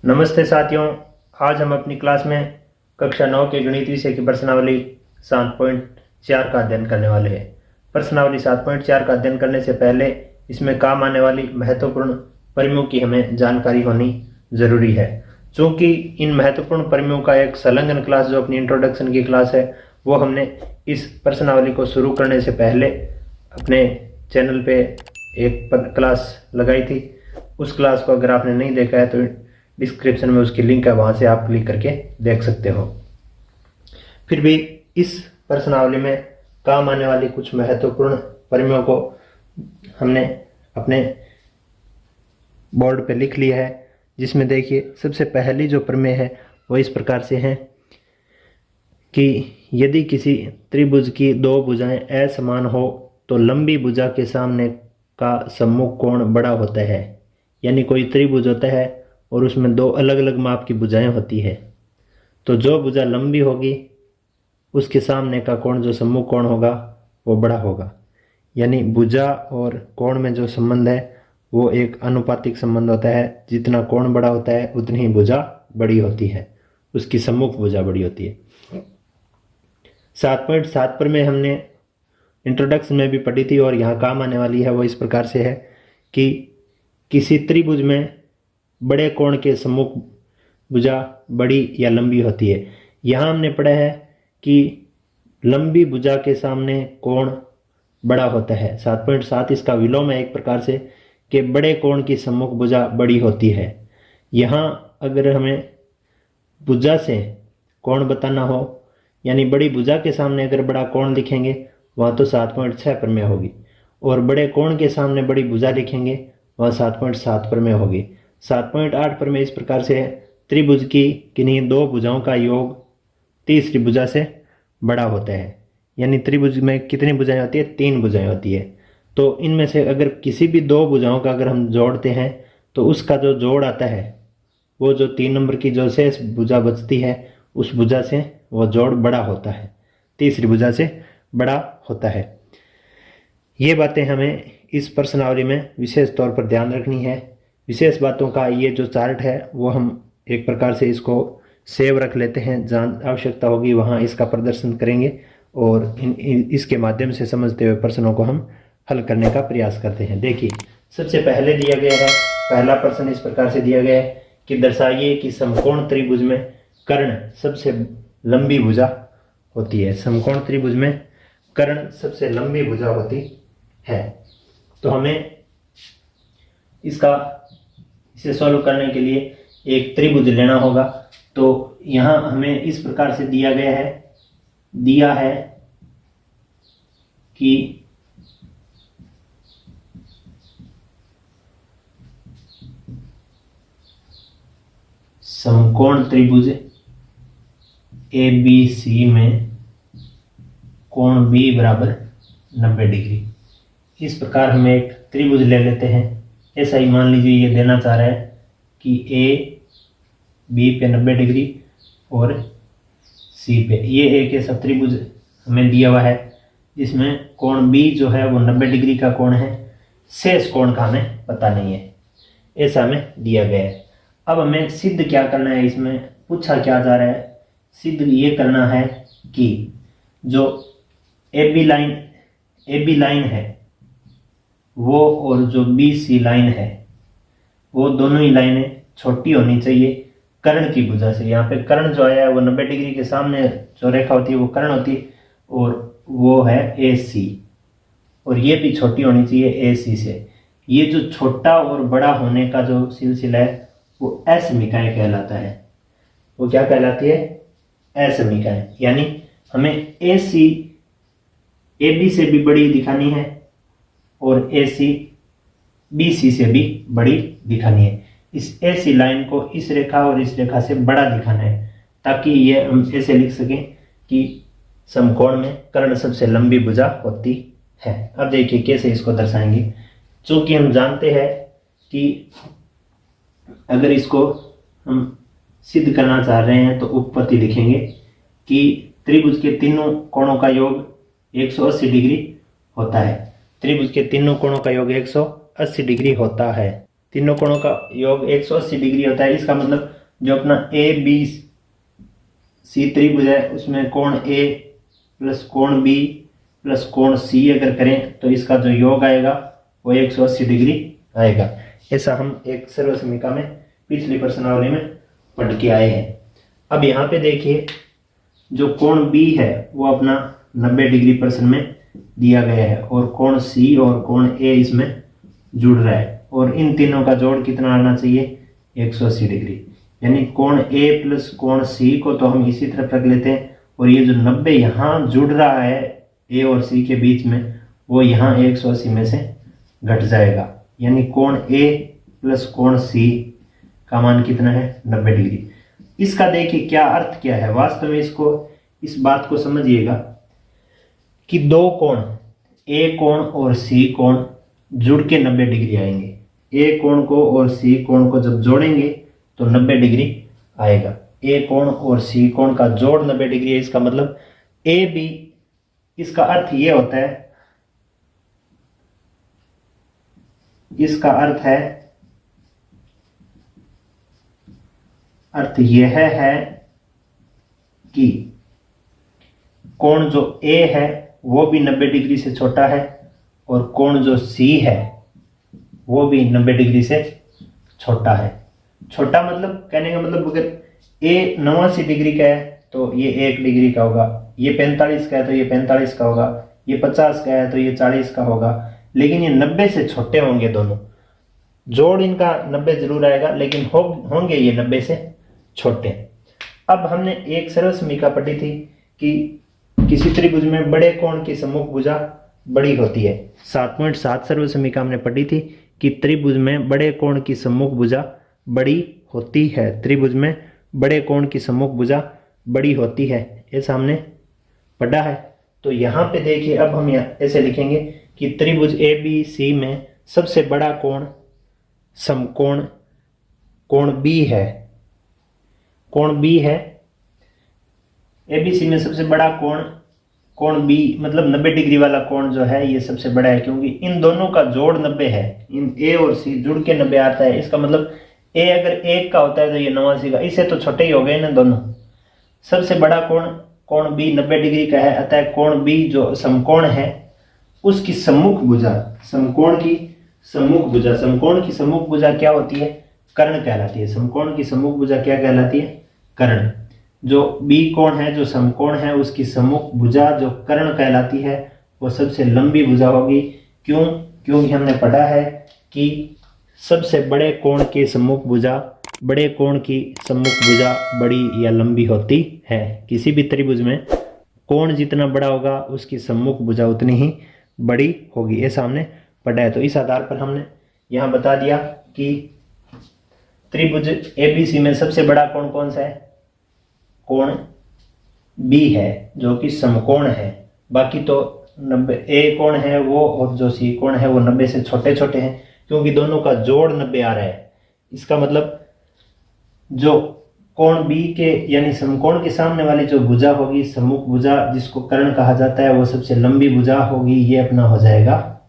नमस्ते साथियों, आज हम अपनी क्लास में कक्षा 9 के गणित विषय की प्रश्नावली 7.4 का अध्ययन करने वाले हैं। प्रश्नावली 7.4 का अध्ययन करने से पहले इसमें काम आने वाली महत्वपूर्ण परिमेयों की हमें जानकारी होनी जरूरी है। चूँकि इन महत्वपूर्ण परिमेयों का एक संलग्न क्लास जो अपनी इंट्रोडक्शन की क्लास है वो हमने इस प्रश्नावली को शुरू करने से पहले अपने चैनल पे एक क्लास लगाई थी। उस क्लास को अगर आपने नहीं देखा है तो डिस्क्रिप्शन में उसकी लिंक है, वहाँ से आप क्लिक करके देख सकते हो। फिर भी इस प्रश्नावली में काम आने वाली कुछ महत्वपूर्ण परिमेयों को हमने अपने बोर्ड पे लिख लिया है, जिसमें देखिए सबसे पहली जो प्रमेय है वो इस प्रकार से है कि यदि किसी त्रिभुज की दो भुजाएं असमान हो तो लंबी भुजा के सामने का सम्मुख कोण बड़ा होता है। यानी कोई त्रिभुज होता है और उसमें दो अलग अलग माप की भुजाएं होती है, तो जो भुजा लंबी होगी उसके सामने का कोण जो सम्मुख कोण होगा वो बड़ा होगा। यानी भुजा और कोण में जो संबंध है वो एक अनुपातिक संबंध होता है। जितना कोण बड़ा होता है उतनी ही भुजा बड़ी होती है, उसकी सम्मुख भुजा बड़ी होती है। 7.7 पर में हमने इंट्रोडक्शन में भी पढ़ी थी और यहाँ काम आने वाली है। वो इस प्रकार से है कि किसी त्रिभुज में बड़े कोण के सम्मुख भुजा बड़ी या लंबी होती है। यहाँ हमने पढ़ा है कि लंबी भुजा के सामने कोण बड़ा होता है। 7.7 इसका विलोम है एक प्रकार से कि बड़े कोण की सम्मुख भुजा बड़ी होती है। यहाँ अगर हमें भुजा से कोण बताना हो, यानी बड़ी भुजा के सामने अगर बड़ा कोण लिखेंगे वहाँ तो 7.6 पर में होगी, और बड़े कोण के सामने बड़ी भुजा लिखेंगे वहाँ 7.7 पर में होगी। 7.8 पर में इस प्रकार से है, त्रिभुज की किन्हीं दो भुजाओं का योग तीसरी भुजा से बड़ा होता है। यानी त्रिभुज में कितनी भुजाएं होती है? 3 भुजाएं होती है। तो इनमें से अगर किसी भी दो भुजाओं का अगर हम जोड़ते हैं तो उसका जो जोड़ आता है वो जो 3 नंबर की जो शेष भुजा बचती है उस भुजा से वो जोड़ बड़ा होता है, तीसरी भुजा से बड़ा होता है। ये बातें हमें इस प्रश्नावली में विशेष तौर पर ध्यान रखनी है। विशेष बातों का ये जो चार्ट है वो हम एक प्रकार से इसको सेव रख लेते हैं, जहाँ आवश्यकता होगी वहाँ इसका प्रदर्शन करेंगे और इसके माध्यम से समझते हुए प्रश्नों को हम हल करने का प्रयास करते हैं। देखिए सबसे पहले दिया गया है, पहला प्रश्न इस प्रकार से दिया गया है कि दर्शाइए कि समकोण त्रिभुज में कर्ण सबसे लंबी भुजा होती है। समकोण त्रिभुज में कर्ण सबसे लंबी भुजा होती है। तो हमें इसे सॉल्व करने के लिए एक त्रिभुज लेना होगा। तो यहाँ हमें इस प्रकार से दिया है कि समकोण त्रिभुज ABC में कोण B बराबर 90 डिग्री। इस प्रकार हम एक त्रिभुज ले लेते हैं। ऐसा ही मान लीजिए ये देना चाह रहा है कि A B पे 90 डिग्री और C पे, ये एक ऐसा त्रिभुज हमें दिया हुआ है जिसमें कोण B जो है वो 90 डिग्री का कोण है, शेष कोण का हमें पता नहीं है, ऐसा हमें दिया गया है। अब हमें सिद्ध क्या करना है, इसमें पूछा क्या जा रहा है? सिद्ध ये करना है कि जो AB लाइन है वो और जो BC लाइन है वो दोनों ही लाइनें छोटी होनी चाहिए कर्ण की भुजा से। यहाँ पे कर्ण जो आया है वो 90 डिग्री के सामने जो रेखा होती है वो कर्ण होती है और वो है AC, और ये भी छोटी होनी चाहिए AC से। ये जो छोटा और बड़ा होने का जो सिलसिला है वो असमीकाएं कहलाता है। वो क्या कहलाती है? असमीकाएं। यानी हमें AC AB से भी बड़ी दिखानी है और AC BC से भी बड़ी दिखानी है। इस AC लाइन को इस रेखा और इस रेखा से बड़ा दिखाना है, ताकि ये हम ऐसे लिख सकें कि समकोण में कर्ण सबसे लंबी भुजा होती है। अब देखिए कैसे इसको दर्शाएंगे। चूंकि हम जानते हैं कि अगर इसको हम सिद्ध करना चाह रहे हैं तो उपपत्ति लिखेंगे कि त्रिभुज के तीनों कोणों का योग 180 डिग्री होता है। त्रिभुज के तीनों कोणों का योग 180 डिग्री होता है। तीनों कोणों का योग 180 डिग्री होता है। इसका मतलब जो अपना ए बी सी त्रिभुज है उसमें कोण ए प्लस कोण बी प्लस कोण सी अगर करें तो इसका जो योग आएगा वो 180 डिग्री आएगा। ऐसा हम एक सर्व समीका में पिछली प्रश्नावली में पढ़ के आए हैं। अब यहाँ पे देखिए जो कोण बी है वो अपना 90 डिग्री प्रश्न में दिया गया है और कोण सी और कोण ए इसमें जुड़ रहा है और इन तीनों का जोड़ कितना आना चाहिए 180 डिग्री। यानी कोण ए प्लस कोण सी को तो हम इसी तरफ रख लेते हैं और ये जो 90 यहाँ जुड़ रहा है ए और सी के बीच में वो यहाँ 180 में से घट जाएगा। यानी कोण ए प्लस कोण सी का मान कितना है 90 डिग्री। इसका देखिए क्या अर्थ क्या है। वास्तव में इसको इस बात को समझिएगा कि दो कोण ए कोण और सी कोण जुड़ के 90 डिग्री आएंगे। ए कोण को और सी कोण को जब जोड़ेंगे तो 90 डिग्री आएगा। ए कोण और सी कोण का जोड़ 90 डिग्री है। इसका मतलब ए बी, इसका अर्थ ये होता है, इसका अर्थ यह है कि कोण जो ए है वो भी 90 डिग्री से छोटा है और कोण जो सी है वो भी 90 डिग्री से छोटा है। छोटा मतलब कहने का मतलब अगर ए 89 डिग्री का है तो ये 1 डिग्री का होगा, ये 45 का है तो ये 45 का होगा, ये 50 का है तो ये 40 का होगा, लेकिन ये 90 से छोटे होंगे दोनों। जोड़ इनका 90 जरूर आएगा लेकिन होंगे ये 90 से छोटे। अब हमने एक सर्व समीका पढ़ी थी कि किसी त्रिभुज में बड़े कोण की सम्मुख भुजा बड़ी होती है। 7.7 सर्व समीका हमने पढ़ी थी कि त्रिभुज में बड़े कोण की सम्मुख भुजा बड़ी होती है। त्रिभुज में बड़े कोण की सम्मुख भुजा बड़ी होती है, ऐसा हमने पढ़ा है। तो यहाँ पे देखिए अब हम ऐसे लिखेंगे कि त्रिभुज ए बी सी में सबसे बड़ा कोण समकोण कोण बी है। कोण बी है ए बी सी में सबसे बड़ा कोण बी मतलब 90 डिग्री वाला कोण जो है ये सबसे बड़ा है क्योंकि इन दोनों का जोड़ 90 है। इन ए और सी जुड़ के 90 आता है। इसका मतलब ए अगर 1 का होता है तो ये 89 का, इससे तो छोटे ही हो गए ना दोनों। सबसे बड़ा कोण बी 90 डिग्री का है, अतः कोण बी जो समकोण है उसकी सम्मुख भुजा, समकोण की सम्मुख भुजा क्या होती है? कर्ण कहलाती है। समकोण की सम्मुख भुजा क्या कहलाती है? कर्ण। जो बी कोण है जो समकोण है उसकी सम्मुख भुजा जो कर्ण कहलाती है वो सबसे लंबी भुजा होगी। क्योंकि हमने पढ़ा है कि सबसे बड़े कोण की सम्मुख भुजा बड़ी या लंबी होती है। किसी भी त्रिभुज में कोण जितना बड़ा होगा उसकी सम्मुख भुजा उतनी ही बड़ी होगी, ऐसा हमने पढ़ा है। तो इस आधार पर हमने यहाँ बता दिया कि त्रिभुज एबीसी में सबसे बड़ा कोण कौन सा है? कोण बी है जो कि समकोण है। बाकी तो 90 ए कोण है वो और जो सी कोण है वो 90 से छोटे छोटे हैं क्योंकि दोनों का जोड़ 90 आ रहा है। इसका मतलब जो कोण बी के यानी समकोण के सामने वाली जो भुजा होगी सम्मुख भुजा जिसको कर्ण कहा जाता है वो सबसे लंबी भुजा होगी। ये अपना हो जाएगा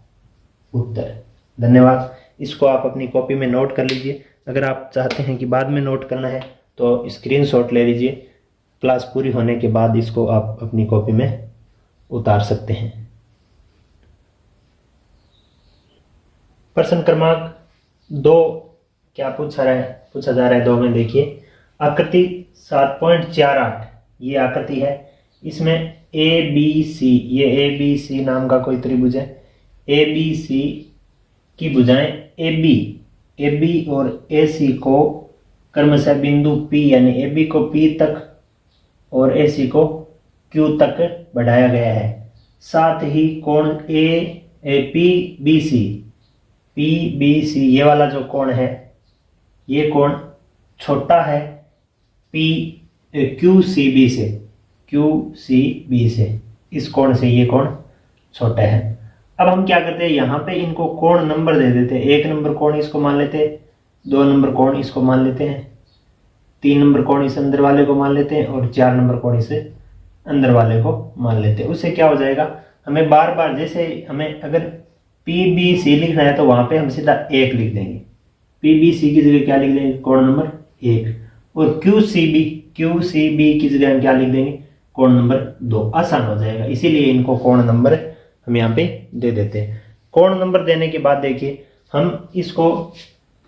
उत्तर। धन्यवाद। इसको आप अपनी कॉपी में नोट कर लीजिए। अगर आप चाहते हैं कि बाद में नोट करना है तो स्क्रीनशॉट ले लीजिए। क्लास पूरी होने के बाद इसको आप अपनी कॉपी में उतार सकते हैं। प्रश्न क्रमांक 2 क्या पूछा जा रहा है 2 में देखिए। आकृति 7.48 ये आकृति है। इसमें ए बी सी, ये ए बी सी नाम का कोई त्रिभुज है। ए बी सी की भुजाएं ए बी और ए सी को क्रमशः बिंदु P यानी ए बी को P तक और ए सी को Q तक बढ़ाया गया है। साथ ही कोण पी बी सी ये वाला जो कोण है ये कोण छोटा है क्यू सी बी से। इस कोण से ये कोण छोटा है। अब हम क्या करते हैं यहाँ पे इनको कोण नंबर दे देते हैं। 1 नंबर कोण इसको मान लेते हैं, 2 नंबर कोण इसको मान लेते हैं, 3 नंबर कोण इस अंदर वाले को मान लेते हैं और 4 नंबर कोण इस अंदर वाले को मान लेते हैं। उससे क्या हो जाएगा, हमें बार बार जैसे हमें अगर पी बी सी लिखना है तो वहां पे हम सीधा 1 लिख देंगे। PBC की जगह क्या लिख देंगे, कोण नंबर 1, और QCB की जगह हम क्या लिख देंगे, कोण नंबर 2। आसान हो जाएगा, इसीलिए इनको कोण नंबर हम यहाँ पे दे देते हैं। कोण नंबर देने के बाद देखिए हम इसको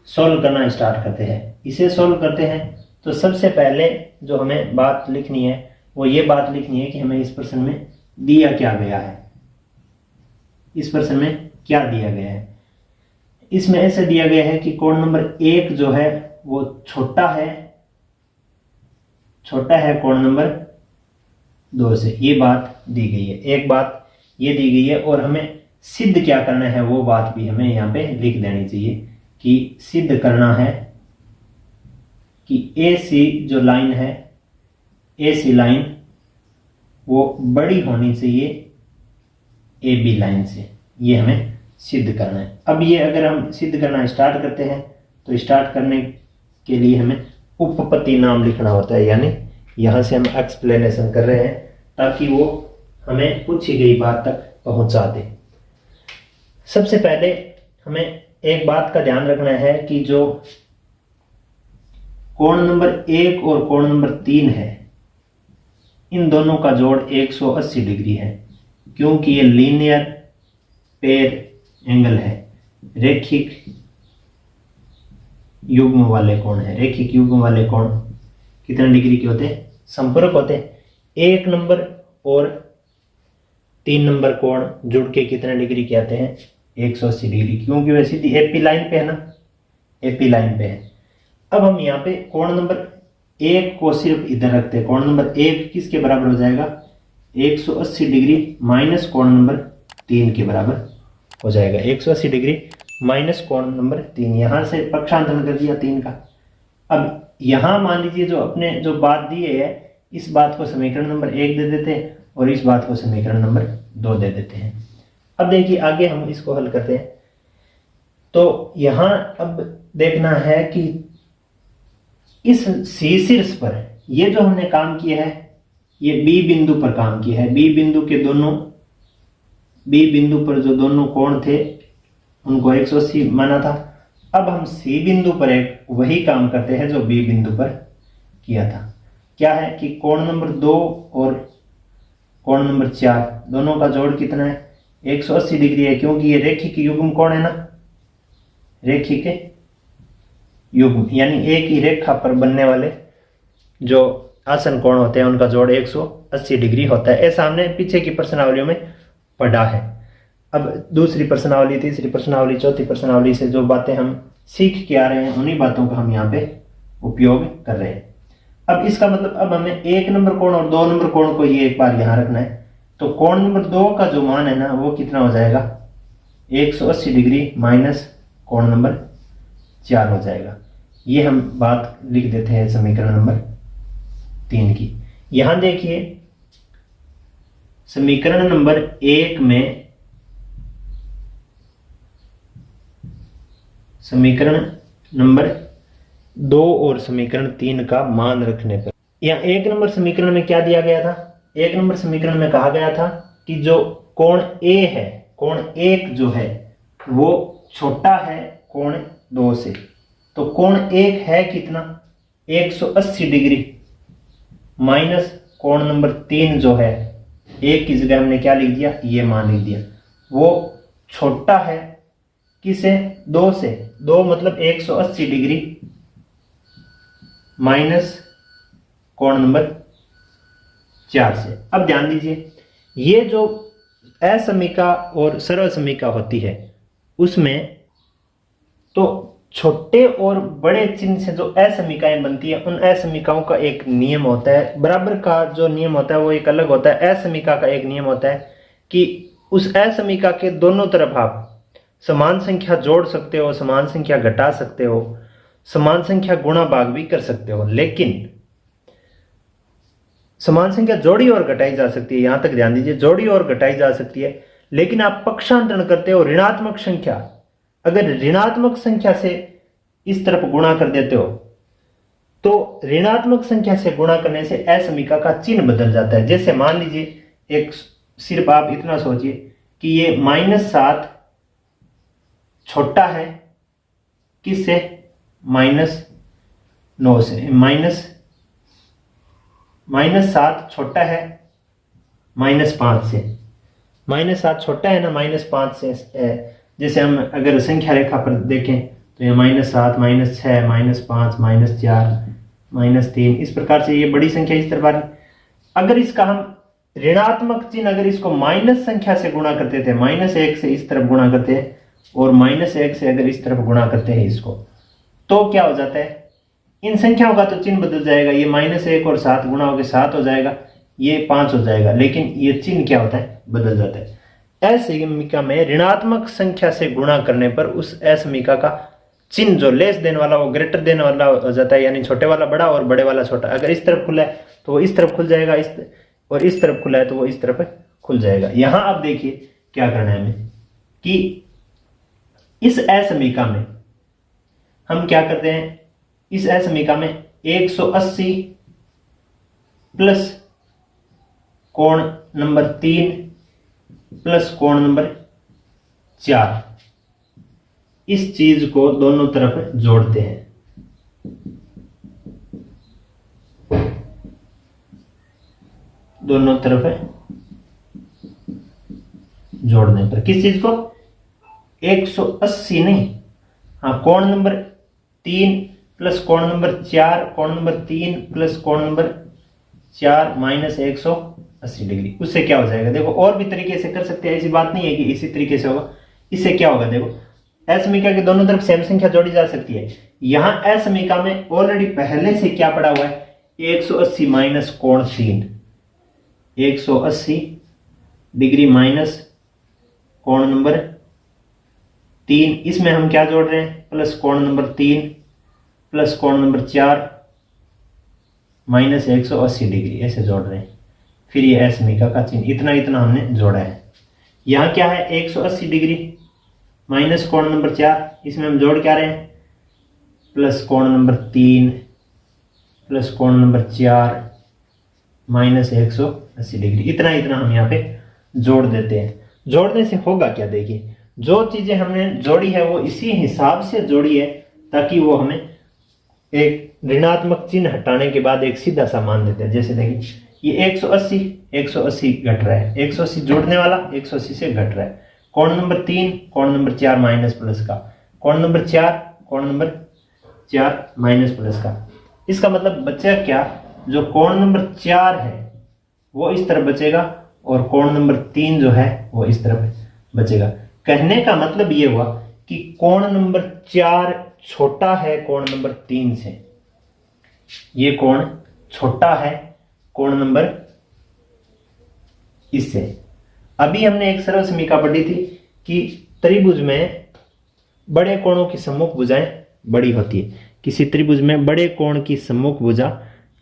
सॉल्व करना स्टार्ट करते हैं। इसे सॉल्व करते हैं तो सबसे पहले जो हमें बात लिखनी है वो ये बात लिखनी है कि हमें इस प्रश्न में दिया क्या गया है। इस प्रश्न में क्या दिया गया है, इसमें ऐसे दिया गया है कि कोण नंबर 1 जो है वो छोटा है कोण नंबर 2 से, ये बात दी गई है। एक बात ये दी गई है और हमें सिद्ध क्या करना है वो बात भी हमें यहाँ पे लिख देनी चाहिए कि सिद्ध करना है कि AC जो लाइन है, AC लाइन वो बड़ी होनी चाहिए AB लाइन से, ये हमें सिद्ध करना है। अब ये अगर हम सिद्ध करना स्टार्ट करते हैं तो स्टार्ट करने के लिए हमें उपपत्ति नाम लिखना होता है, यानी यहाँ से हम एक्सप्लेनेशन कर रहे हैं ताकि वो हमें पूछी गई बात तक पहुंचा दे। सबसे पहले हमें एक बात का ध्यान रखना है कि जो कोण नंबर 1 और कोण नंबर 3 है, इन दोनों का जोड़ 180 डिग्री है, क्योंकि ये लीनियर पेयर एंगल है, रेखिक युग्म वाले कोण है। रेखिक युग्म वाले कोण कितने डिग्री के होते हैं, संपर्क होते हैं। 1 नंबर और 3 नंबर कोण जुड़ के कितने डिग्री के आते हैं, 180 डिग्री, क्योंकि वह सीधी AP लाइन पे है ना, AP लाइन पे है। अब हम यहाँ पे कोण नंबर 1 को सिर्फ इधर रखते हैं। कोण नंबर 1 किसके बराबर हो जाएगा, 180 डिग्री माइनस कोण नंबर 3 के बराबर हो जाएगा। 180 डिग्री माइनस कोण नंबर 3, यहाँ से पक्षांतरण कर दिया 3 का। अब यहाँ मान लीजिए जो अपने जो बात दी है, इस बात को समीकरण नंबर 1 दे देते हैं और इस बात को समीकरण नंबर 2 दे देते हैं। अब देखिए आगे हम इसको हल करते हैं। तो यहाँ अब देखना है कि इस C शीर्ष पर ये जो हमने काम किया है, ये B बिंदु पर काम किया है। B बिंदु पर जो दोनों कोण थे उनको 180 माना था। अब हम C बिंदु पर एक वही काम करते हैं जो B बिंदु पर किया था। क्या है कि कोण नंबर 2 और कोण नंबर 4 दोनों का जोड़ कितना है, 180 डिग्री है, क्योंकि ये रेखिक युग्म कोण है ना, रेखिक युग्म यानी एक ही रेखा पर बनने वाले जो आसन कोण होते हैं उनका जोड़ 180 डिग्री होता है। ऐसा हमने पीछे की प्रश्नावलियों में पढ़ा है। अब दूसरी प्रश्नावली, तीसरी प्रश्नावली, चौथी प्रश्नावली से जो बातें हम सीख के आ रहे हैं उन्हीं बातों का हम यहाँ पे उपयोग कर रहे हैं। अब इसका मतलब अब हमें 1 नंबर कोण और 2 नंबर कोण को ये एक बार यहाँ रखना है। तो कोण नंबर 2 का जो मान है ना वो कितना हो जाएगा, 180 डिग्री माइनस कोण नंबर 4 हो जाएगा। ये हम बात लिख देते हैं समीकरण नंबर 3 की। यहां देखिए समीकरण नंबर 1 में समीकरण नंबर 2 और समीकरण 3 का मान रखने पर यहाँ 1 नंबर समीकरण में क्या दिया गया था, 1 नंबर समीकरण में कहा गया था कि जो कोण A है, कोण 1 जो है वो छोटा है कोण 2 से। तो कोण 1 है कितना, 180 डिग्री माइनस कोण नंबर 3 जो है, 1 की जगह हमने क्या लिख दिया, ये मान लिख दिया, वो छोटा है किसे, 2 से। 2 मतलब 180 डिग्री माइनस कोण नंबर 4 से। अब ध्यान दीजिए ये जो असमीका और सर्वसमीका होती है उसमें तो छोटे और बड़े चिन्ह से जो असमीकाएं बनती है उन असमीकाओं का एक नियम होता है। बराबर का जो नियम होता है वो एक अलग होता है। असमीका का एक नियम होता है कि उस असमीका के दोनों तरफ आप समान संख्या जोड़ सकते हो, समान संख्या घटा सकते हो, समान संख्या गुणा भाग भी कर सकते हो, लेकिन समान संख्या जोड़ी और घटाई जा सकती है। यहां तक ध्यान दीजिए, जोड़ी और घटाई जा सकती है, लेकिन आप पक्षांतरण करते हो ऋणात्मक संख्या, अगर ऋणात्मक संख्या से इस तरफ गुणा कर देते हो तो ऋणात्मक संख्या से गुणा करने से असमीका का चिन्ह बदल जाता है। जैसे मान लीजिए एक, सिर्फ आप इतना सोचिए कि ये -7 छोटा है किससे, -9 से, -7 छोटा है -5 से। -7 छोटा है ना -5 से। जैसे हम अगर संख्या रेखा पर देखें तो ये -7, -6, -5, -4, -3, इस प्रकार से ये बड़ी संख्या इस तरफ आ रही। अगर इसका हम ऋणात्मक चिन्ह, अगर इसको माइनस संख्या से गुणा करते थे, -1 से इस तरफ गुणा करते हैं और -1 से अगर इस तरफ गुणा करते हैं इसको, तो क्या हो जाता है, इन संख्याओं का तो चिन्ह बदल जाएगा। ये -1 और 7 गुणा होकर 7 हो जाएगा, ये 5 हो जाएगा, लेकिन ये चिन्ह क्या होता है, बदल जाता है। असमीका में ऋणात्मक संख्या से गुणा करने पर उस असमीका का चिन्ह जो लेस देने वाला वो ग्रेटर देने वाला हो जाता है, यानी छोटे वाला बड़ा और बड़े वाला छोटा। अगर इस तरफ खुला है तो वो इस तरफ खुल जाएगा, और इस तरफ खुला है तो वो इस तरफ खुल जाएगा। यहां आप देखिए क्या करना है हमें कि इस असमीका में हम क्या करते हैं, इस असमीका में 180 प्लस कोण नंबर 3 प्लस कोण नंबर 4, इस चीज को दोनों तरफ जोड़ते हैं। दोनों तरफ जोड़ने पर किस चीज को, 180 नहीं, हाँ, कोण नंबर 3 प्लस कोण नंबर 4, कोण नंबर 3 प्लस कोण नंबर 4 -180 डिग्री। उससे क्या हो जाएगा, देखो और भी तरीके से कर सकते हैं, ऐसी बात नहीं है कि इसी तरीके से होगा। इससे क्या होगा, देखो असमीका के दोनों तरफ सेम संख्या जोड़ी जा सकती है। यहां असमीका में ऑलरेडी पहले से क्या पड़ा हुआ है, 180 माइनस कोण 3, 180 डिग्री माइनस कोण नंबर 3, इसमें हम क्या जोड़ रहे हैं, प्लस कोण नंबर 3 प्लस कोण नंबर 4 -180 डिग्री, ऐसे जोड़ रहे हैं। फिर ये असमीका का चिन्ह, इतना इतना हमने जोड़ा है। यहां क्या है, 180 डिग्री माइनस कोण नंबर 4, इसमें हम जोड़ क्या रहे हैं, प्लस कोण नंबर 3 प्लस कोण नंबर 4 -180 डिग्री, इतना इतना हम यहाँ पे जोड़ देते हैं। जोड़ने से होगा क्या, देखिए जो चीजें हमने जोड़ी है वो इसी हिसाब से जोड़ी है ताकि वो हमें एक ऋणात्मक चिन्ह हटाने के बाद एक सीधा सा मान देते हैं। जैसे देखिए ये 180 घट रहा है, 180 जोड़ने वाला 180 से घट रहा है। कोण नंबर 3 कोण नंबर 4 माइनस प्लस का, कोण नंबर 4 कोण नंबर 4 माइनस प्लस का। इसका मतलब बचा क्या, जो कोण नंबर 4 है वो इस तरफ बचेगा और कोण नंबर 3 जो है वो इस तरफ बचेगा। कहने का मतलब ये हुआ कि कोण नंबर 4 छोटा है कोण नंबर 3 से, ये कोण छोटा है कोण नंबर इससे। अभी हमने एक सरल समीकरण पढ़ी थी कि त्रिभुज में बड़े कोणों की सम्मुख भुजाएं बड़ी होती है, किसी त्रिभुज में बड़े कोण की सम्मुख भुजा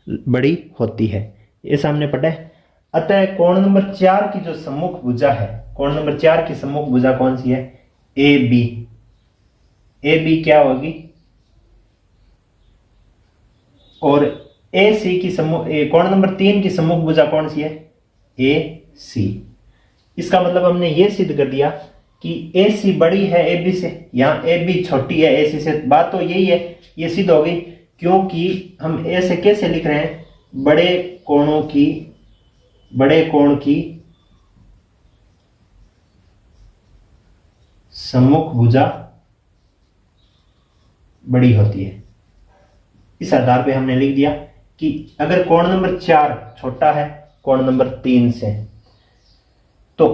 बड़ी होती है, ये सामने पढ़ा है। अतः कोण नंबर 4 की जो सम्मुख भुजा है, कोण नंबर 4 की सम्मुख भुजा कौन सी है, ए बी। ए बी क्या होगी, और ए सी की सम्मुख, कोण नंबर 3 की सम्मुख भुजा कौन सी है, ए सी। इसका मतलब हमने ये सिद्ध कर दिया कि ए सी बड़ी है ए बी से, यहां ए बी छोटी है ए सी से। बात तो यही है, ये सिद्ध हो गई, क्योंकि हम ए से कैसे लिख रहे हैं, बड़े कोण की सम्मुख भुजा बड़ी होती है। इस आधार पे हमने लिख दिया कि अगर कोण नंबर 4 छोटा है कोण नंबर 3 से, तो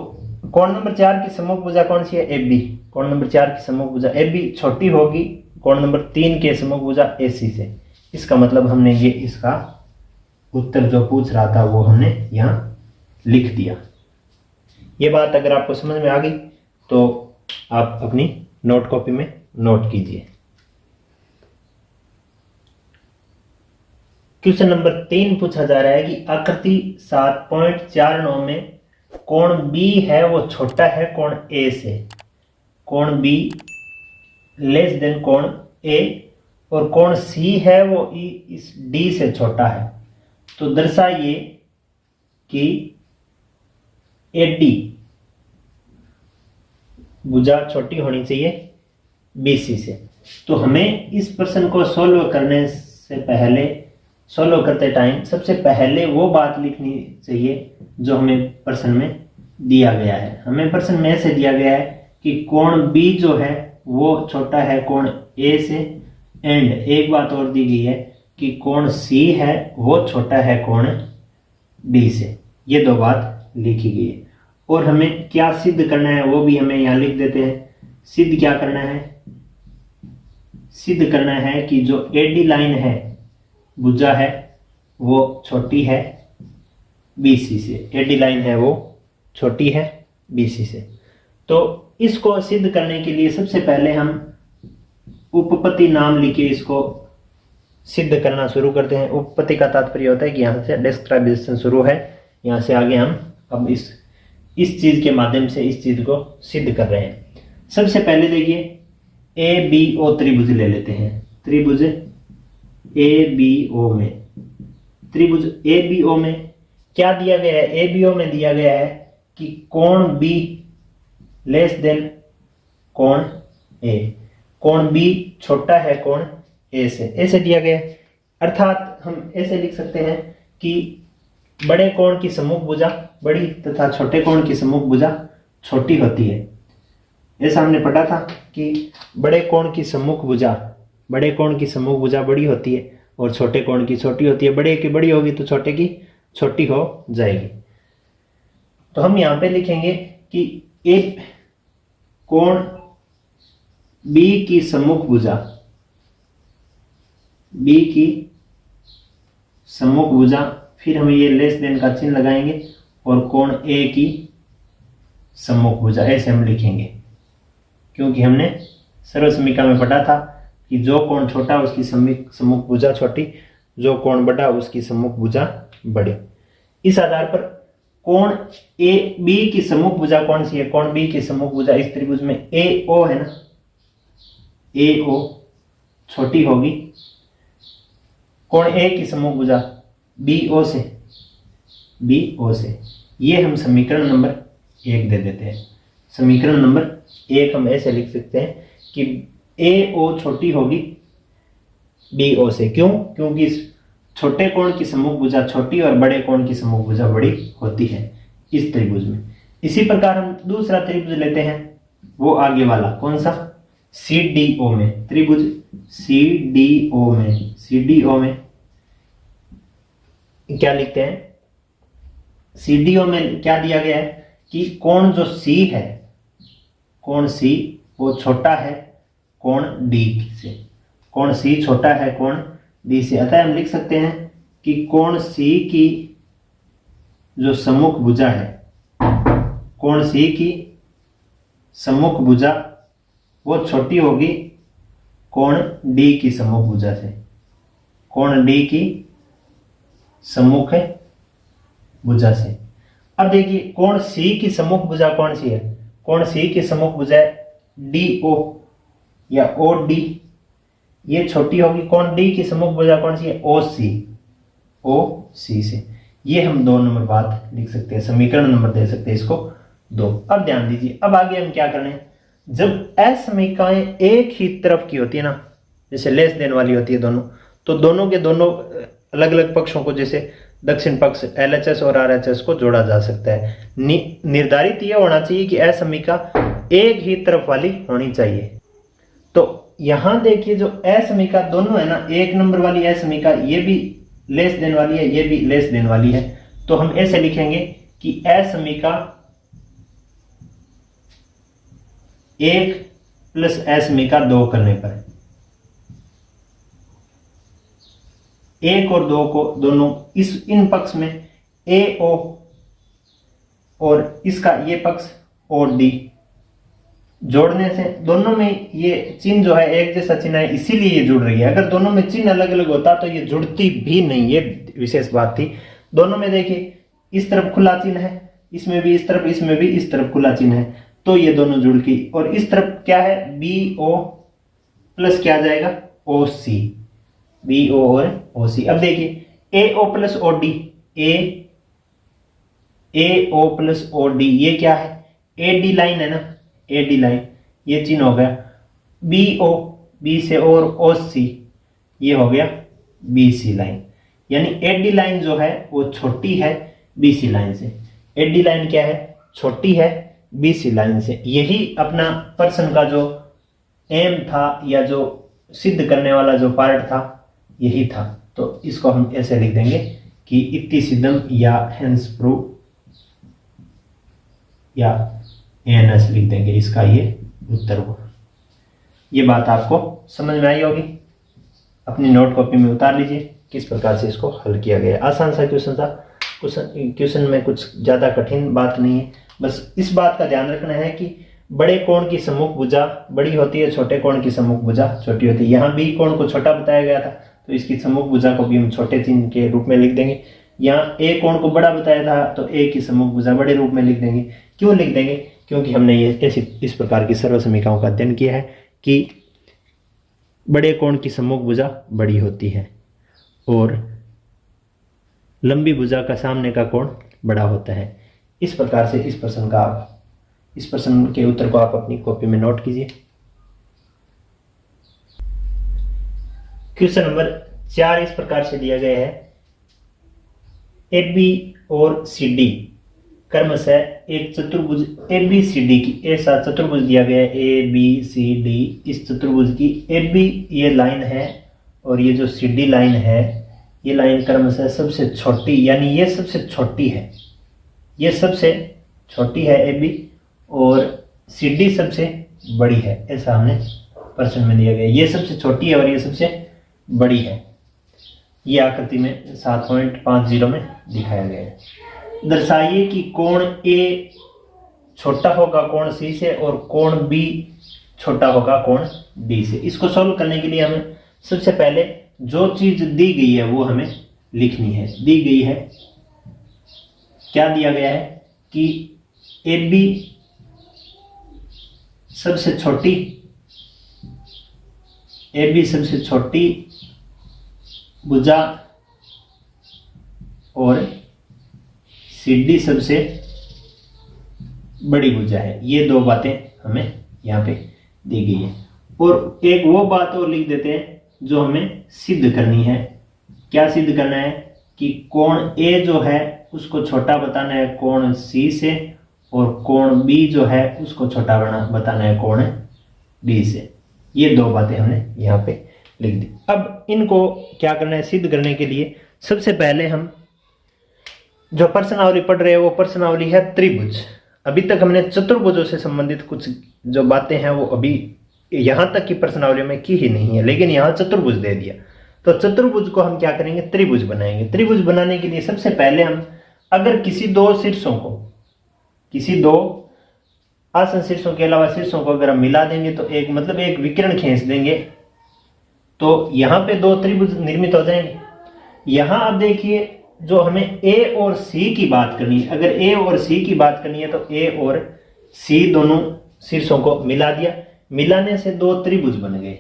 कोण नंबर 4 की सम्मुख भुजा कौन सी है, ए बी। कोण नंबर 4 की सम्मुख भुजा ए बी छोटी होगी कोण नंबर 3 के सम्मुख भुजा ए सी से। इसका मतलब हमने ये इसका उत्तर जो पूछ रहा था वो हमने यहां लिख दिया। ये बात अगर आपको समझ में आ गई तो आप अपनी नोट कॉपी में नोट कीजिए। क्वेश्चन नंबर 3 पूछा जा रहा है कि आकृति 7.49 में कोण बी है वो छोटा है कोण ए से, कोण बी लेस देन कोण ए, और कोण सी है वो इस डी से छोटा है। तो दर्शाइए कि एडी भुजा छोटी होनी चाहिए बीसी से। तो हमें इस प्रश्न को सॉल्व करते टाइम सबसे पहले वो बात लिखनी चाहिए जो हमें प्रश्न में दिया गया है। हमें प्रश्न में से दिया गया है कि कोण बी जो है वो छोटा है कोण ए से, एंड एक बात और दी गई है कि कोण सी है वो छोटा है कोण डी से। ये दो बात लिखी गई है। और हमें क्या सिद्ध करना है वो भी हमें यहाँ लिख देते हैं। सिद्ध क्या करना है? सिद्ध करना है कि जो एडी लाइन है, भुजा है, वो छोटी है बीसी से। एडी लाइन है वो छोटी है बीसी से। तो इसको सिद्ध करने के लिए सबसे पहले हम उपपत्ति नाम लिखे इसको सिद्ध करना शुरू करते हैं। उपपत्ति का तात्पर्य होता है कि यहाँ से डिस्क्रिप्शन शुरू है, यहाँ से आगे हम अब इस चीज के माध्यम से इस चीज को सिद्ध कर रहे हैं। सबसे पहले देखिए ए बी ओ त्रिभुज ले लेते हैं। त्रिभुज ए बी ओ में, त्रिभुज ए बी ओ में क्या दिया गया है? ए बी ओ में दिया गया है कि कोण बी लेस देन कोण ए, कोण बी छोटा है कोण ए से, ऐसे दिया गया है। अर्थात हम ऐसे लिख सकते हैं कि बड़े कोण की सम्मुख भुजा बड़ी तथा छोटे कोण की सम्मुख भुजा छोटी होती है। ऐसा हमने पढ़ा था कि बड़े कोण की सम्मुख भुजा बड़ी होती है और छोटे कोण की छोटी होती है। बड़े की बड़ी होगी तो छोटे की छोटी हो जाएगी। तो हम यहाँ पे लिखेंगे कि एक कोण बी की सम्मुख भुजा, फिर हम ये लेस देन का चिन्ह लगाएंगे और कोण ए की सम्मुख भुजा, ऐसे हम लिखेंगे। क्योंकि हमने सर्वसमीका में पढ़ा था कि जो कोण छोटा उसकी सम्मुख भुजा छोटी, जो कोण बड़ा उसकी सम्मुख भुजा बड़ी। इस आधार पर कोण ए बी की सम्मुख भुजा कौन सी है? कोण बी की सम्मुख भुजा इस त्रिभुज में ए ओ है ना, ए ओ छोटी होगी कोण ए की सम्मुख भुजा बी ओ से। ये हम समीकरण नंबर 1 दे देते हैं। समीकरण नंबर 1 हम ऐसे लिख सकते हैं कि ए ओ छोटी होगी बी ओ से। क्यों? क्योंकि छोटे कोण की सम्मुख भुजा छोटी और बड़े कोण की सम्मुख भुजा बड़ी होती है इस त्रिभुज में। इसी प्रकार हम दूसरा त्रिभुज लेते हैं, वो आगे वाला कौन सा? सी डी ओ में। त्रिभुज सी डी ओ में क्या लिखते हैं? सी डी ओ में क्या दिया गया है कि कोण जो सी है, कोण सी वो छोटा है कोण डी से। कोण सी छोटा है कोण डी से। अतः हम लिख सकते हैं कि कोण सी की जो सम्मुख भुजा है, कोण सी की सम्मुख भुजा वो छोटी होगी कोण डी की सम्मुख भुजा से। कोण डी की सम्मुख भुजा से। अब देखिए कोण सी की सम्मुख भुजा कौन सी है? कोण सी की सम्मुख भुजा डी ओ या ओ डी, ये छोटी होगी। कोण डी की सम्मुख भुजा कौन सी है? ओ सी से। ये हम 2 नंबर बात लिख सकते हैं, समीकरण नंबर दे सकते हैं इसको 2। अब ध्यान दीजिए, अब आगे हम क्या करें? जब असमीकाएं एक ही तरफ की होती है ना, जैसे लेस देन वाली होती है दोनों, तो दोनों के दोनों अलग अलग पक्षों को, जैसे दक्षिण पक्ष LHS और RHS को जोड़ा जा सकता है। निर्धारित यह होना चाहिए कि असमीका एक ही तरफ वाली होनी चाहिए। तो यहां देखिए जो असमीका दोनों है ना, 1 नंबर वाली असमीका ये भी लेस देन वाली है, ये भी लेस देन वाली है। तो हम ऐसे लिखेंगे कि असमीका 1 प्लस असमीका 2 करने पर 1 और 2 को दोनों इन पक्ष में ए ओ और इसका ये पक्ष ओ डी जोड़ने से दोनों में ये चिन्ह जो है एक जैसा चिन्ह है, इसीलिए ये जुड़ रही है। अगर दोनों में चिन्ह अलग अलग होता तो ये जुड़ती भी नहीं, ये विशेष बात थी। दोनों में देखिए इस तरफ खुला चिन्ह है, इसमें भी इस तरफ, इसमें भी इस तरफ खुला चिन्ह है, तो ये दोनों जुड़ गई। और इस तरफ क्या है? बी ओ प्लस क्या आ जाएगा? ओ सी। बी ओ और ओ सी। अब देखिए ए ओ प्लस ओ डी, ए ओ प्लस ओ डी, ये क्या है? ए डी लाइन है ना, ए डी लाइन, ये चिन्ह हो गया। बी ओ बी से और ओ सी, ये हो गया बी सी लाइन। यानी एडी लाइन जो है वो छोटी है बी सी लाइन से। एडी लाइन क्या है? छोटी है बी सी लाइन से। यही अपना प्रश्न का जो एम था या जो सिद्ध करने वाला जो पार्ट था यही था। तो इसको हम ऐसे लिख देंगे कि इति सिद्धम या हेंस प्रूव या एनएस लिख देंगे, इसका ये उत्तर हुआ। ये बात आपको समझ में आई होगी। अपनी नोट कॉपी में उतार लीजिए किस प्रकार से इसको हल किया गया। आसान सा क्वेश्चन था। क्वेश्चन में कुछ ज़्यादा कठिन बात नहीं है। बस इस बात का ध्यान रखना है कि बड़े कोण की सम्मुख भुजा बड़ी होती है, छोटे कोण की सम्मुख भुजा छोटी होती है। यहाँ बी कोण को छोटा बताया गया था तो इसकी सम्मुख भुजा को भी हम छोटे चिन्ह के रूप में लिख देंगे। यहाँ ए कोण को बड़ा बताया था तो ए की सम्मुख भुजा बड़े रूप में लिख देंगे। क्यों लिख देंगे? क्योंकि हमने ये ऐसी इस प्रकार की सर्व समीकरणों का अध्ययन किया है कि बड़े कोण की सम्मुख भुजा बड़ी होती है और लंबी भुजा का सामने का कोण बड़ा होता है। इस प्रकार से इस प्रश्न के उत्तर को आप अपनी कॉपी में नोट कीजिए। क्वेश्चन नंबर 4 इस प्रकार से दिया गया है। ए बी और सी डी क्रमशः एक चतुर्भुज ए बी सी डी की ऐसा चतुर्भुज दिया गया है ए बी सी डी। इस चतुर्भुज की ए बी ये लाइन है और ये जो सी डी लाइन है ये लाइन क्रमशः सबसे छोटी, यानी ये सबसे छोटी है, ये सबसे छोटी है ए बी और सी डी सबसे बड़ी है। ऐसा हमने प्रश्न में दिया गया। ये सबसे छोटी है और ये सबसे बड़ी है। ये आकृति में 7.50 में दिखाया गया है। दर्शाइए कि कोण ए छोटा होगा कोण सी से और कोण बी छोटा होगा कोण डी से। इसको सॉल्व करने के लिए हमें सबसे पहले जो चीज दी गई है वो हमें लिखनी है। दी गई है, क्या दिया गया है कि ए बी सबसे छोटी, ए बी सबसे छोटी भुजा और सी डी सबसे बड़ी भुजा है। ये दो बातें हमें यहाँ पे दी गई है। और एक वो बात और लिख देते हैं जो हमें सिद्ध करनी है। क्या सिद्ध करना है? कि कोण ए जो है उसको छोटा बताना है कोण सी से और कोण बी जो है उसको छोटा बताना है कोण डी से। ये दो बातें हमने यहाँ पे लिख दी। अब इनको क्या करना है सिद्ध करने के लिए? सबसे पहले हम जो प्रश्नावली पढ़ रहे हैं वो प्रश्नावली है त्रिभुज। अभी तक हमने चतुर्भुजों से संबंधित कुछ जो बातें हैं वो अभी यहां तक की प्रश्नावली में की ही नहीं है, लेकिन यहाँ चतुर्भुज दे दिया। तो चतुर्भुज को हम क्या करेंगे? त्रिभुज बनाएंगे। त्रिभुज बनाने के लिए सबसे पहले हम अगर किसी दो शीर्षों को, किसी दो आसन शीर्षों के अलावा शीर्षों को अगर हम मिला देंगे तो एक मतलब एक विकर्ण खींच देंगे तो यहां पे दो त्रिभुज निर्मित हो जाएंगे। यहां आप देखिए जो हमें ए और सी की बात करनी है, अगर ए और सी की बात करनी है तो ए और सी दोनों शीर्षों को मिला दिया। मिलाने से दो त्रिभुज बन गए।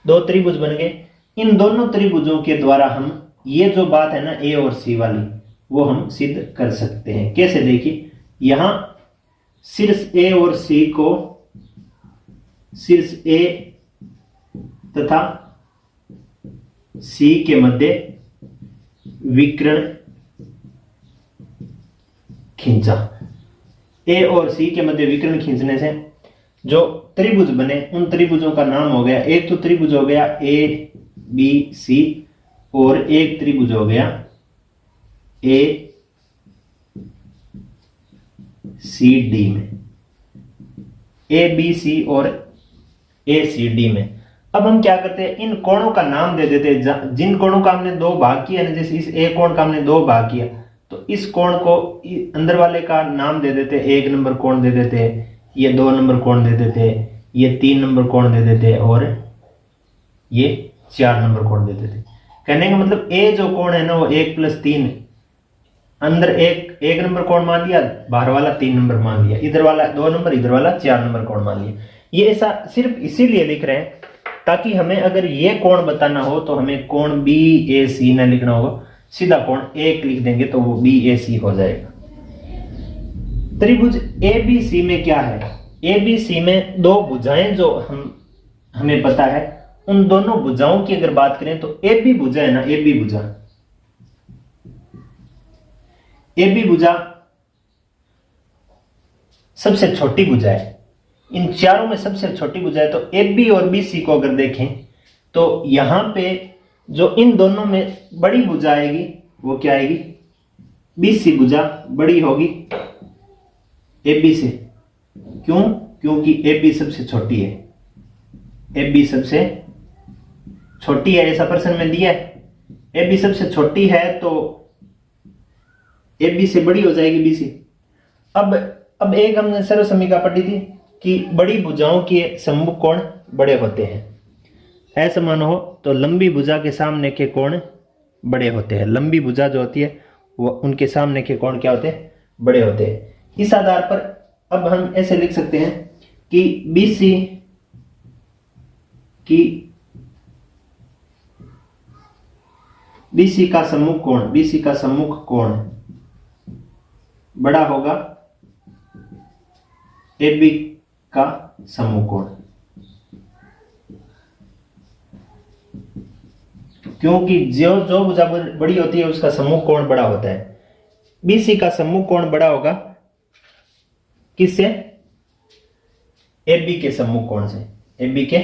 दो त्रिभुज बन गए। इन दोनों त्रिभुजों के द्वारा हम ये जो बात है ना ए और सी वाली वो हम सिद्ध कर सकते हैं। कैसे? देखिए यहां शीर्ष ए और सी को, शीर्ष ए तथा सी के मध्य विकर्ण खींचा। ए और सी के मध्य विकर्ण खींचने से जो त्रिभुज बने उन त्रिभुजों का नाम हो गया, एक तो त्रिभुज हो गया ए बी सी और एक त्रिभुज हो गया ए सी डी में, ए बी सी और ए सी डी में। अब हम क्या करते हैं? इन कोणों का नाम दे देते हैं। जिन कोणों का हमने दो भाग किया ना, जैसे इस ए कोण का हमने दो भाग किया तो इस कोण को अंदर वाले का नाम दे देते, 1 नंबर कोण दे देते, ये 2 नंबर कोण दे देते, ये 3 नंबर कोण दे देते और ये 4 नंबर कोण दे देते। कहने का मतलब ए जो कोण है ना वो 1 + 3, अंदर एक नंबर कोण मान लिया, बाहर वाला 3 नंबर मान लिया, इधर वाला 2 नंबर, इधर वाला 4 नंबर कोण मान लिया। ये ऐसा सिर्फ इसीलिए लिख रहे हैं ताकि हमें अगर ये कोण बताना हो तो हमें कोण बी ए सी न लिखना होगा, सीधा कोण एक लिख देंगे तो वो बी ए सी हो जाएगा। त्रिभुज ए बी सी में क्या है? ए बी सी में दो भुजाएं जो हमें पता है उन दोनों भुजाओं की अगर बात करें तो ए बी भुजा है ना, ए बी भुजा, ए बी भुजा सबसे छोटी भुजा है। इन चारों में सबसे छोटी भुजा है। तो ए बी और बी सी को अगर देखें तो यहां पे जो इन दोनों में बड़ी भुजा आएगी वो क्या आएगी, बी सी भुजा बड़ी होगी ए बी से। क्यों? क्योंकि ए बी सबसे छोटी है, ए बी सबसे छोटी है, ऐसा प्रश्न में दिया है। ए बी सबसे छोटी है तो ए बी से बड़ी हो जाएगी बी सी। अब एक हमने सर्व समीकरण पढ़ी थी कि बड़ी भुजाओं के सम्मुख कोण बड़े होते हैं। असमान हो तो लंबी भुजा के सामने के कोण बड़े होते हैं। लंबी भुजा जो होती है वो उनके सामने के कोण क्या होते हैं, बड़े होते हैं। इस आधार पर अब हम ऐसे लिख सकते हैं कि BC का सम्मुख कोण, BC का सम्मुख कोण बड़ा होगा AB का सम्मुख कोण, क्योंकि जो भुजा बड़ी होती है उसका सम्मुख कोण बड़ा होता है। BC का सम्मुख कोण बड़ा होगा किससे, AB के सम्मुख कोण से, AB के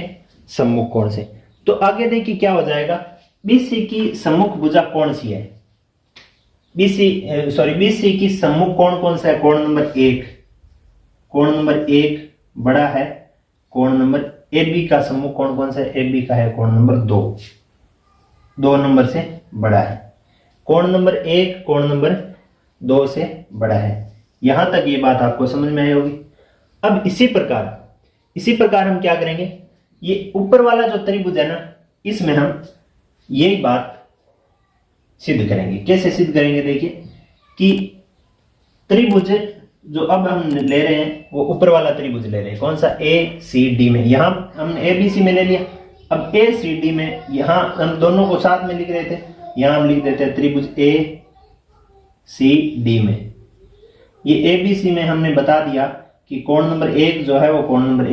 सम्मुख कोण से। तो आगे देखिए क्या हो जाएगा, BC की सम्मुख भुजा कौन सी है, BC की सम्मुख कोण कौन सा है, कोण नंबर 1, कोण नंबर 1 बड़ा है कोण नंबर, AB का सम्मुख कोण कौन सा है, AB का है कोण नंबर 2 नंबर से बड़ा है। कोण नंबर 1 कोण नंबर 2 से बड़ा है। यहां तक ये बात आपको समझ में आई होगी। अब इसी प्रकार हम क्या करेंगे, ये ऊपर वाला जो त्रिभुज है ना, इसमें हम यही बात सिद्ध करेंगे। कैसे सिद्ध करेंगे, देखिए कि त्रिभुज जो अब हम ले रहे हैं वो ऊपर वाला त्रिभुज ले रहे हैं, कौन सा, ACD में। यहां हमने ABC में ले लिया, अब ACD में यहां हम दोनों को साथ में लिख रहे थे, यहां हम लिख देते हैं त्रिभुज ACD में। ये ABC में हमने बता दिया कि कोण नंबर 1 जो है वो कोण नंबर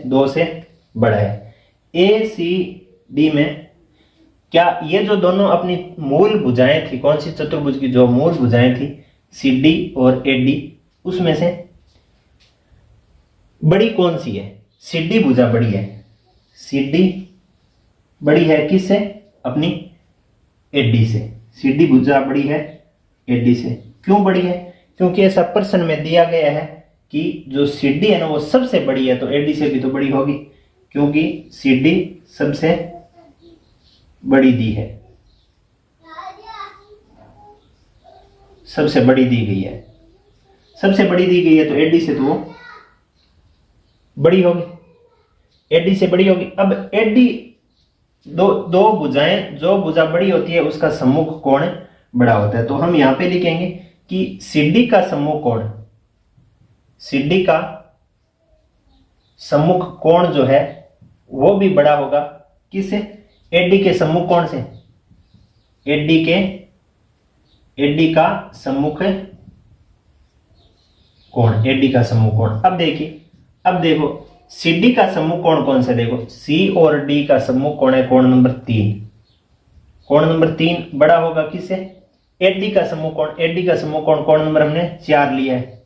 2 से बड़ा है। ACD में क्या ये जो दोनों अपनी मूल भुजाएं थी, कौन सी चतुर्भुज की जो मूल भुजाएं थी CD और AD, उसमें से बड़ी कौन सी है, CD भुजा बड़ी है। CD बड़ी है किससे, अपनी AD से। CD भुजा बड़ी है AD से। क्यों बड़ी है, क्योंकि ऐसा प्रश्न में दिया गया है कि जो CD है ना वो सबसे बड़ी है, तो AD से भी तो बड़ी होगी, क्योंकि CD सबसे बड़ी दी है, सबसे बड़ी दी गई है, सबसे बड़ी दी गई है, तो AD से तो वो बड़ी होगी, AD से बड़ी होगी। अब AD दो भुजाएं, जो भुजा बड़ी होती है उसका सम्मुख कोण बड़ा होता है। तो हम यहां पे लिखेंगे कि CD का सम्मुख कोण, CD का सम्मुख कोण जो है वो भी बड़ा होगा किससे, AD के सम्मुख कोण से, AD का सम्मुख कोण, AD का सम्मुख कोण। अब देखो CD का सम्मुख कोण कौन सा, देखो C और D का सम्मुख कोण है कोण नंबर 3, कोण नंबर 3 बड़ा होगा किससे, AD का सम्मुख कोण, AD का सम्मुख कोण कोण नंबर हमने 4 लिया है,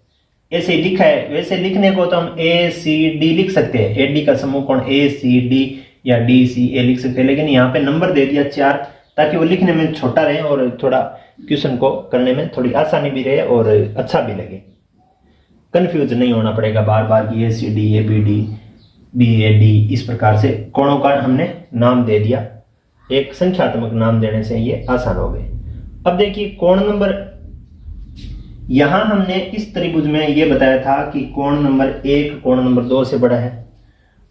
ऐसे लिखा है। वैसे लिखने को तो हम ACD लिख सकते हैं, AD का सम्मुख कोण ACD या DCA लिख सकते हैं, लेकिन यहाँ पे नंबर दे दिया 4 ताकि वो लिखने में छोटा रहे और थोड़ा क्वेश्चन को करने में थोड़ी आसानी भी रहे और अच्छा भी लगे, कंफ्यूज नहीं होना पड़ेगा बार बार कि ACD ABD BAD। इस प्रकार से कोणों का हमने नाम दे दिया, एक संख्यात्मक नाम देने से ये आसान हो गए। अब देखिए कोण नंबर, यहां हमने इस त्रिभुज में ये बताया था कि कोण नंबर 1 कोण नंबर 2 से बड़ा है,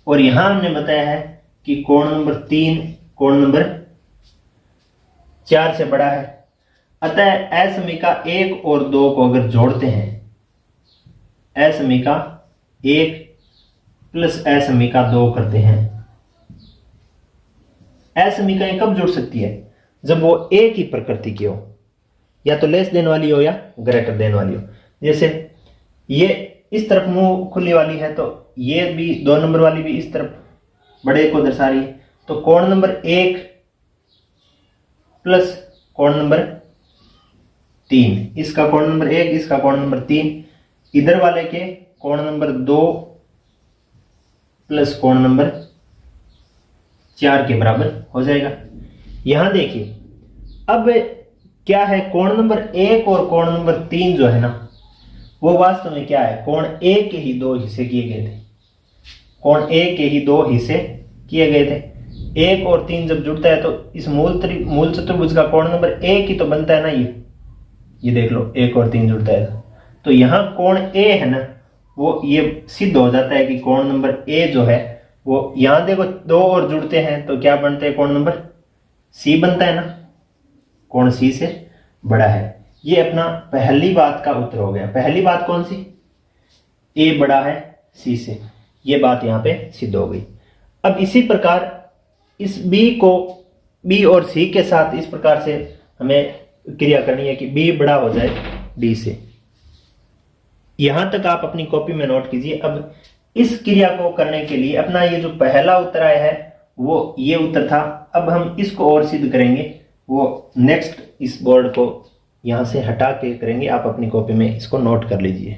और यहां हमने बताया है कि कोण नंबर 3 कोण नंबर 4 से बड़ा है। अतः असमीका 1 और 2 को अगर जोड़ते हैं, असमीका 1 प्लस असमीका 2 करते हैं, असमीकाएं कब जुड़ सकती है, जब वो एक ही प्रकृति की हो, या तो लेस देन वाली हो या ग्रेटर देन वाली हो। जैसे ये इस तरफ मुंह खुली वाली है तो ये भी 2 नंबर वाली भी इस तरफ बड़े को दर्शा रही है, तो कोण नंबर 1 प्लस कोण नंबर 3, इसका कोण नंबर 1, इसका कोण नंबर 3, इधर वाले के कोण नंबर 2 प्लस कोण नंबर 4 के बराबर हो जाएगा। यहां देखिए अब क्या है, कोण नंबर 1 और कोण नंबर 3 जो है ना वो वास्तव में क्या है, कोण A के ही 2 हिस्से किए गए थे। कोण A के ही 2 हिस्से किए गए थे। 1 और 3 जब जुड़ता है तो इस मूल चतुर्भुज का कोण नंबर 1 ही तो बनता है ना। ये देख लो 1 और 3 जुड़ता है तो यहां कोण A है ना वो ये सिद्ध हो जाता है कि कोण नंबर A जो है वो यहां देखो 2 और जुड़ते हैं तो क्या बनते हैं, कोण नंबर C बनता है ना, कोण C से बड़ा है। ये अपना पहली बात का उत्तर हो गया। पहली बात कौन सी, A बड़ा है C से, ये बात यहां पे सिद्ध हो गई। अब इसी प्रकार इस B और C के साथ इस प्रकार से हमें क्रिया करनी है कि B बड़ा हो जाए D से। यहां तक आप अपनी कॉपी में नोट कीजिए। अब इस क्रिया को करने के लिए अपना ये जो पहला उत्तर आया है वो ये उत्तर था। अब हम इसको और सिद्ध करेंगे, वो नेक्स्ट इस बोर्ड को यहां से हटा के करेंगे। आप अपनी कॉपी में इसको नोट कर लीजिए।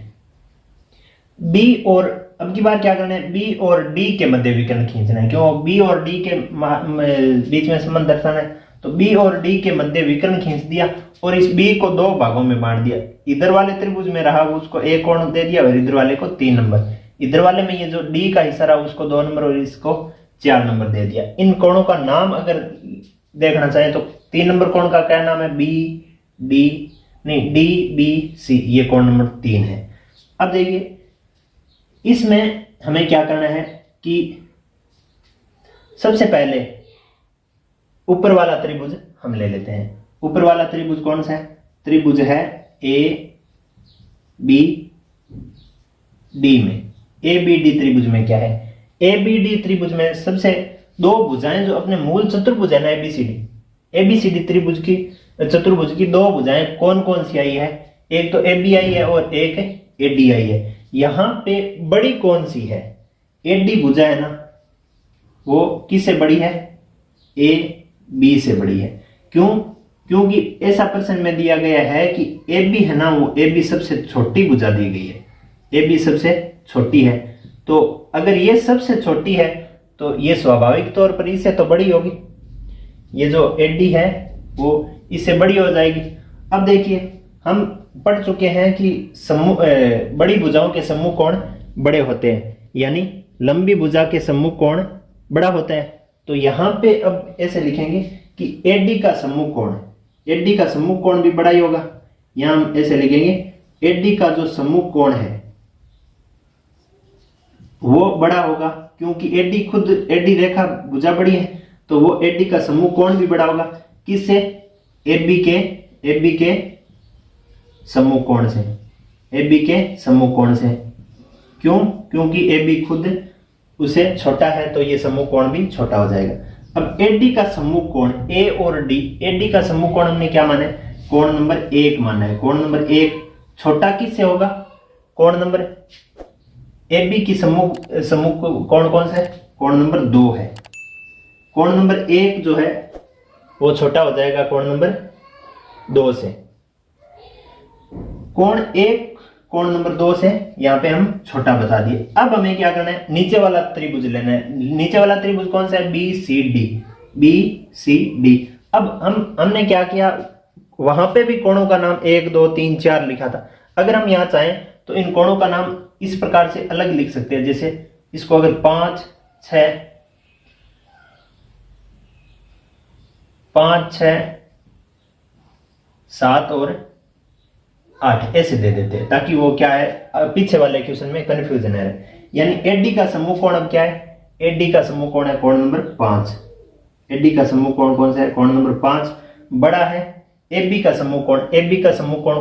B और अब की बार क्या करना है, B और D के मध्य विकर्ण खींचना है। क्यों, B और D के बीच में संबंध दर्शाना है तो B और D के मध्य विकर्ण खींच दिया और इस B को 2 भागों में बांट दिया। इधर वाले त्रिभुज में रहा उसको 1 कोण दे दिया और इधर वाले को 3 नंबर। इधर वाले में ये जो D का हिस्सा रहा उसको 2 नंबर और इसको 4 नंबर दे दिया। इन कोणों का नाम अगर देखना चाहें तो 3 नंबर कोण का क्या नाम है, D B C, ये कोण नंबर 3 है। अब देखिए इसमें हमें क्या करना है कि सबसे पहले ऊपर वाला त्रिभुज हम ले लेते हैं। ऊपर वाला त्रिभुज कौन सा है, त्रिभुज है ABD में। ABD त्रिभुज में क्या है, ABD त्रिभुज में सबसे 2 भुजाएं जो अपने मूल चतुर्भुज है ना ABCD त्रिभुज की चतुर्भुज की 2 भुजाएं कौन कौन सी आई है, एक तो AB आई है और एक AD आई है। यहां पे बड़ी कौन सी है, AD भुजा है ना वो किससे बड़ी है, AB से बड़ी है। क्यों, क्योंकि ऐसा प्रश्न में दिया गया है कि AB है ना वो AB सबसे छोटी भुजा दी गई है, AB सबसे छोटी है। तो अगर ये सबसे छोटी है तो ये स्वाभाविक तौर पर इससे तो बड़ी होगी। ये जो AD है वो इससे बड़ी हो जाएगी। अब देखिए हम पढ़ चुके हैं कि बड़ी भुजाओं के सम्मुख कोण बड़े होते हैं, यानी लंबी भुजा के सम्मुख कोण बड़ा होता है। तो यहां पे अब ऐसे लिखेंगे कि AD का सम्मुख कोण भी बड़ा ही होगा। यहां हम ऐसे लिखेंगे AD का जो सम्मुख कोण है वो बड़ा होगा, क्योंकि AD रेखा भुजा बड़ी है तो वो AD का सम्मुख कोण भी बड़ा होगा। किससे, AB के सम्मुख कोण से, AB के सम्मुख कोण से। क्यों, क्योंकि AB खुद उसे छोटा है तो ये सम्मुख कोण भी छोटा हो जाएगा। अब AD का सम्मुख कोण A और D, AD का सम्मुख कोण हमने क्या माना है, कोण नंबर 1 माना है। कोण नंबर 1 छोटा किससे होगा, कोण नंबर AB की सम्मुख कोण कौन सा है, कोण नंबर 2 है। कोण नंबर 1 जो है वो छोटा हो जाएगा कोण नंबर 2 से। कोण 1 कोण नंबर 2 से यहां पे हम छोटा बता दिए। अब हमें क्या करना है, नीचे वाला त्रिभुज लेना है। नीचे वाला त्रिभुज कौन सा है, BCD। अब हमने क्या किया, वहां पे भी कोणों का नाम 1 2 3 4 लिखा था। अगर हम यहां चाहें तो इन कोणों का नाम इस प्रकार से अलग लिख सकते हैं। जैसे इसको अगर 5 6 7 और 8 ऐसे दे देते हैं, ताकि वो क्या है पीछे वाले क्वेश्चन में कंफ्यूजन है। यानी AD का सम्मुख कोण अब क्या है, AD का सम्मुख कोण है कोण नंबर 5। AD का सम्मुख कोण कौन सा है, कोण नंबर 5 बड़ा है। AB का सम्मुख कोण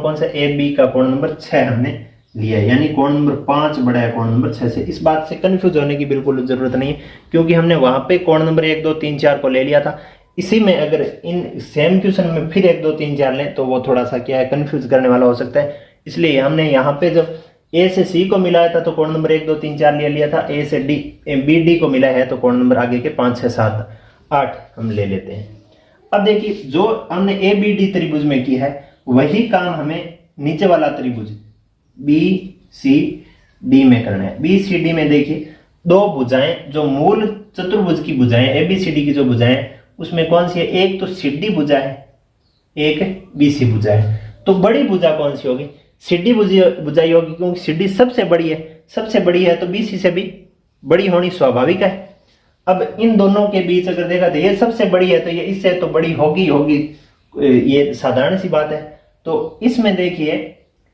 कौन सा है, AB का कोण नंबर 6 हमने लिया है, यानी कोण नंबर 5 बड़ा है कोण नंबर 6 से। इस बात से कंफ्यूज होने की बिल्कुल जरूरत नहीं है, क्योंकि हमने वहां पे कोण नंबर 1 2 3 4 को ले लिया था। इसी में अगर इन सेम क्वेश्चन में फिर 1 2 3 4 लें तो वो थोड़ा सा क्या है कंफ्यूज करने वाला हो सकता है। इसलिए हमने यहाँ पे जब A से C को मिलाया था तो कोण नंबर 1 2 3 4 लिया था, A से BD को मिला है तो कोण नंबर आगे के 5 6 7। 8 हम ले लेते हैं। अब देखिए जो हमने ए बी डी त्रिभुज में की है वही काम हमें नीचे वाला त्रिभुज बी सी डी में करना है। बी सी डी में देखिए दो भुजाएं, जो मूल चतुर्भुज की भुजाएं ए बी सी डी की जो भुजाएं उसमें कौन सी है, एक तो सी डी भुजा है, एक बी सी भुजा है। तो बड़ी भुजा कौन सी होगी, सी डी भुजा ही होगी, क्योंकि सी डी सबसे बड़ी है, सबसे बड़ी है तो बी सी से भी बड़ी होनी स्वाभाविक है। अब इन दोनों के बीच अगर देखा तो ये सबसे बड़ी है तो ये इससे तो बड़ी होगी होगी, ये साधारण सी बात है। तो इसमें देखिए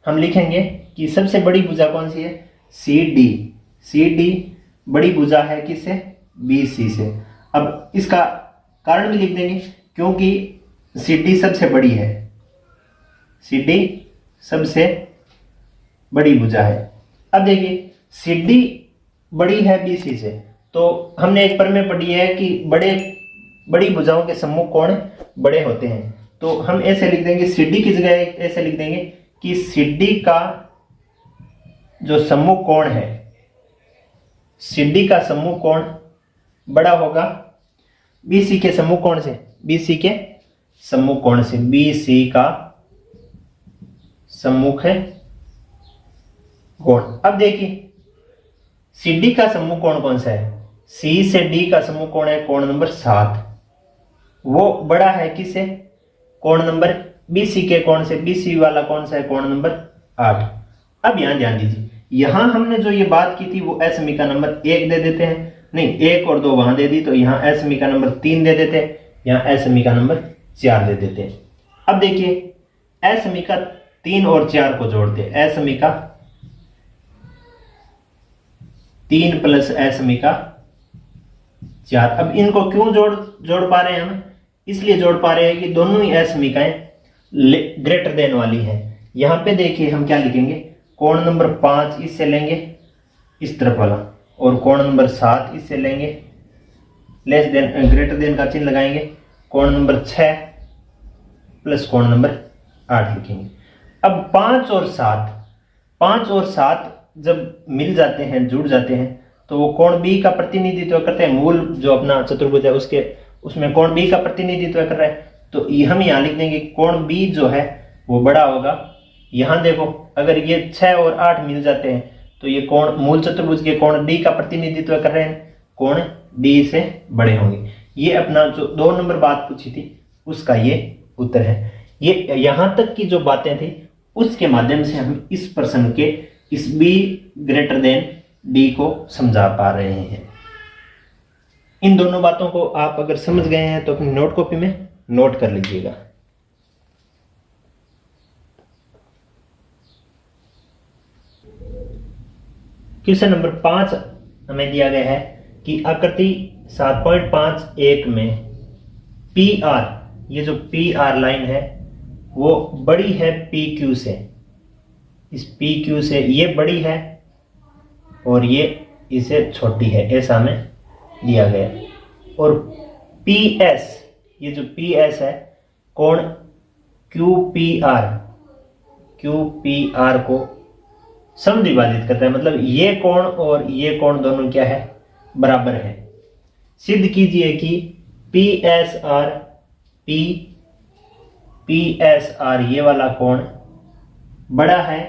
हम लिखेंगे कि सबसे बड़ी भुजा कौन सी है, सी डी। सी डी बड़ी भुजा है किससे, बी सी से। अब इसका कारण भी लिख देंगे क्योंकि सी डी सबसे बड़ी है, सी डी सबसे बड़ी भुजा है। अब देखिए सी डी बड़ी है बी सी से, तो हमने एक प्रमेय पढ़ी है कि बड़ी भुजाओं के सम्मुख कोण बड़े होते हैं। तो हम ऐसे लिख देंगे, सी डी की जगह ऐसे लिख देंगे कि सी डी का जो सम्मुख कोण है, सी डी का सम्मुख कोण बड़ा होगा बी सी के सम्मुख कोण से, बी सी के सम्मुख कोण से। बी सी का सम्मुख है कोण। अब देखिए सी डी का सम्मुख कोण कौन सा है, सी से डी का सम्मुख कोण है कोण नंबर 7, वो बड़ा है किसे, कोण नंबर बी सी के कोण से। बी सी वाला कौन सा है, कोण नंबर 8। अब यहां ध्यान दीजिए, यहां हमने जो ये बात की थी वो असमीका नंबर 1 दे देते हैं, नहीं 1 और 2 वहां दे दी, तो यहां असमीका नंबर 3 दे देते हैं, यहां असमीका नंबर 4 दे देते हैं। अब देखिए असमीका 3 और 4 को जोड़ते हैं, असमीका 3 प्लस असमीका 4। अब इनको क्यों जोड़ पा रहे हैं हम, इसलिए जोड़ पा रहे हैं कि दोनों ही असमीकाएं ग्रेटर देन वाली हैं। यहां पे देखिए हम क्या लिखेंगे, कोण नंबर 5 इससे लेंगे इस तरफ वाला, और कोण नंबर 7 इससे लेंगे, लेस देन ग्रेटर देन का चिन्ह लगाएंगे, कोण नंबर 6 प्लस कोण नंबर 8 लिखेंगे। अब 5 और 7 जब मिल जाते हैं, जुड़ जाते हैं, तो वो कोण बी का प्रतिनिधित्व करते हैं। मूल जो अपना चतुर्भुज है उसमें कोण बी का प्रतिनिधित्व कर रहा है, तो हम यहां लिख देंगे कोण बी जो है वो बड़ा होगा। यहां देखो अगर ये 6 और 8 मिल जाते हैं तो ये कोण मूल चतुर्भुज के कोण डी का प्रतिनिधित्व कर रहे हैं, कोण डी से बड़े होंगे। ये अपना जो 2 नंबर बात पूछी थी उसका ये उत्तर है। ये यहां तक की जो बातें थी उसके माध्यम से हम इस प्रश्न के इस बी ग्रेटर देन डी को समझा पा रहे हैं। इन दोनों बातों को आप अगर समझ गए हैं तो अपनी नोट कॉपी में नोट कर लीजिएगा। क्वेश्चन नंबर 5 हमें दिया गया है कि आकृति 7.51 में पी आर, ये जो पी आर लाइन है वो बड़ी है पी क्यू से, इस पी क्यू से ये बड़ी है और ये इसे छोटी है, ऐसा हमें दिया गया। और पी एस, ये जो पी एस है कोण क्यू पी आर को समद्विभाजित करता है, मतलब ये कोण और ये कोण दोनों क्या है, बराबर है। सिद्ध कीजिए कि पी एस आर ये वाला कोण बड़ा है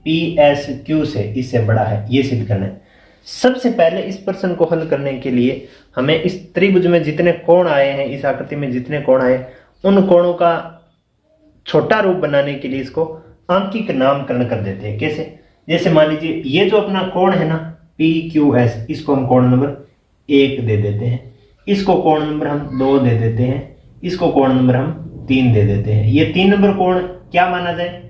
पी एस क्यू से, इससे बड़ा है, ये सिद्ध करना है। सबसे पहले इस प्रश्न को हल करने के लिए हमें इस त्रिभुज में जितने कोण आए हैं, इस आकृति में जितने कोण आए, उन कोणों का छोटा रूप बनाने के लिए इसको आंकिक नामकरण कर देते हैं। कैसे, जैसे मान लीजिए ये जो अपना कोण है ना पी क्यू एस, इसको हम कोण नंबर 1 दे देते हैं, इसको कोण नंबर हम 2 दे देते हैं, इसको कोण नंबर हम 3 दे देते हैं। ये 3 नंबर कोण क्या माना जाए,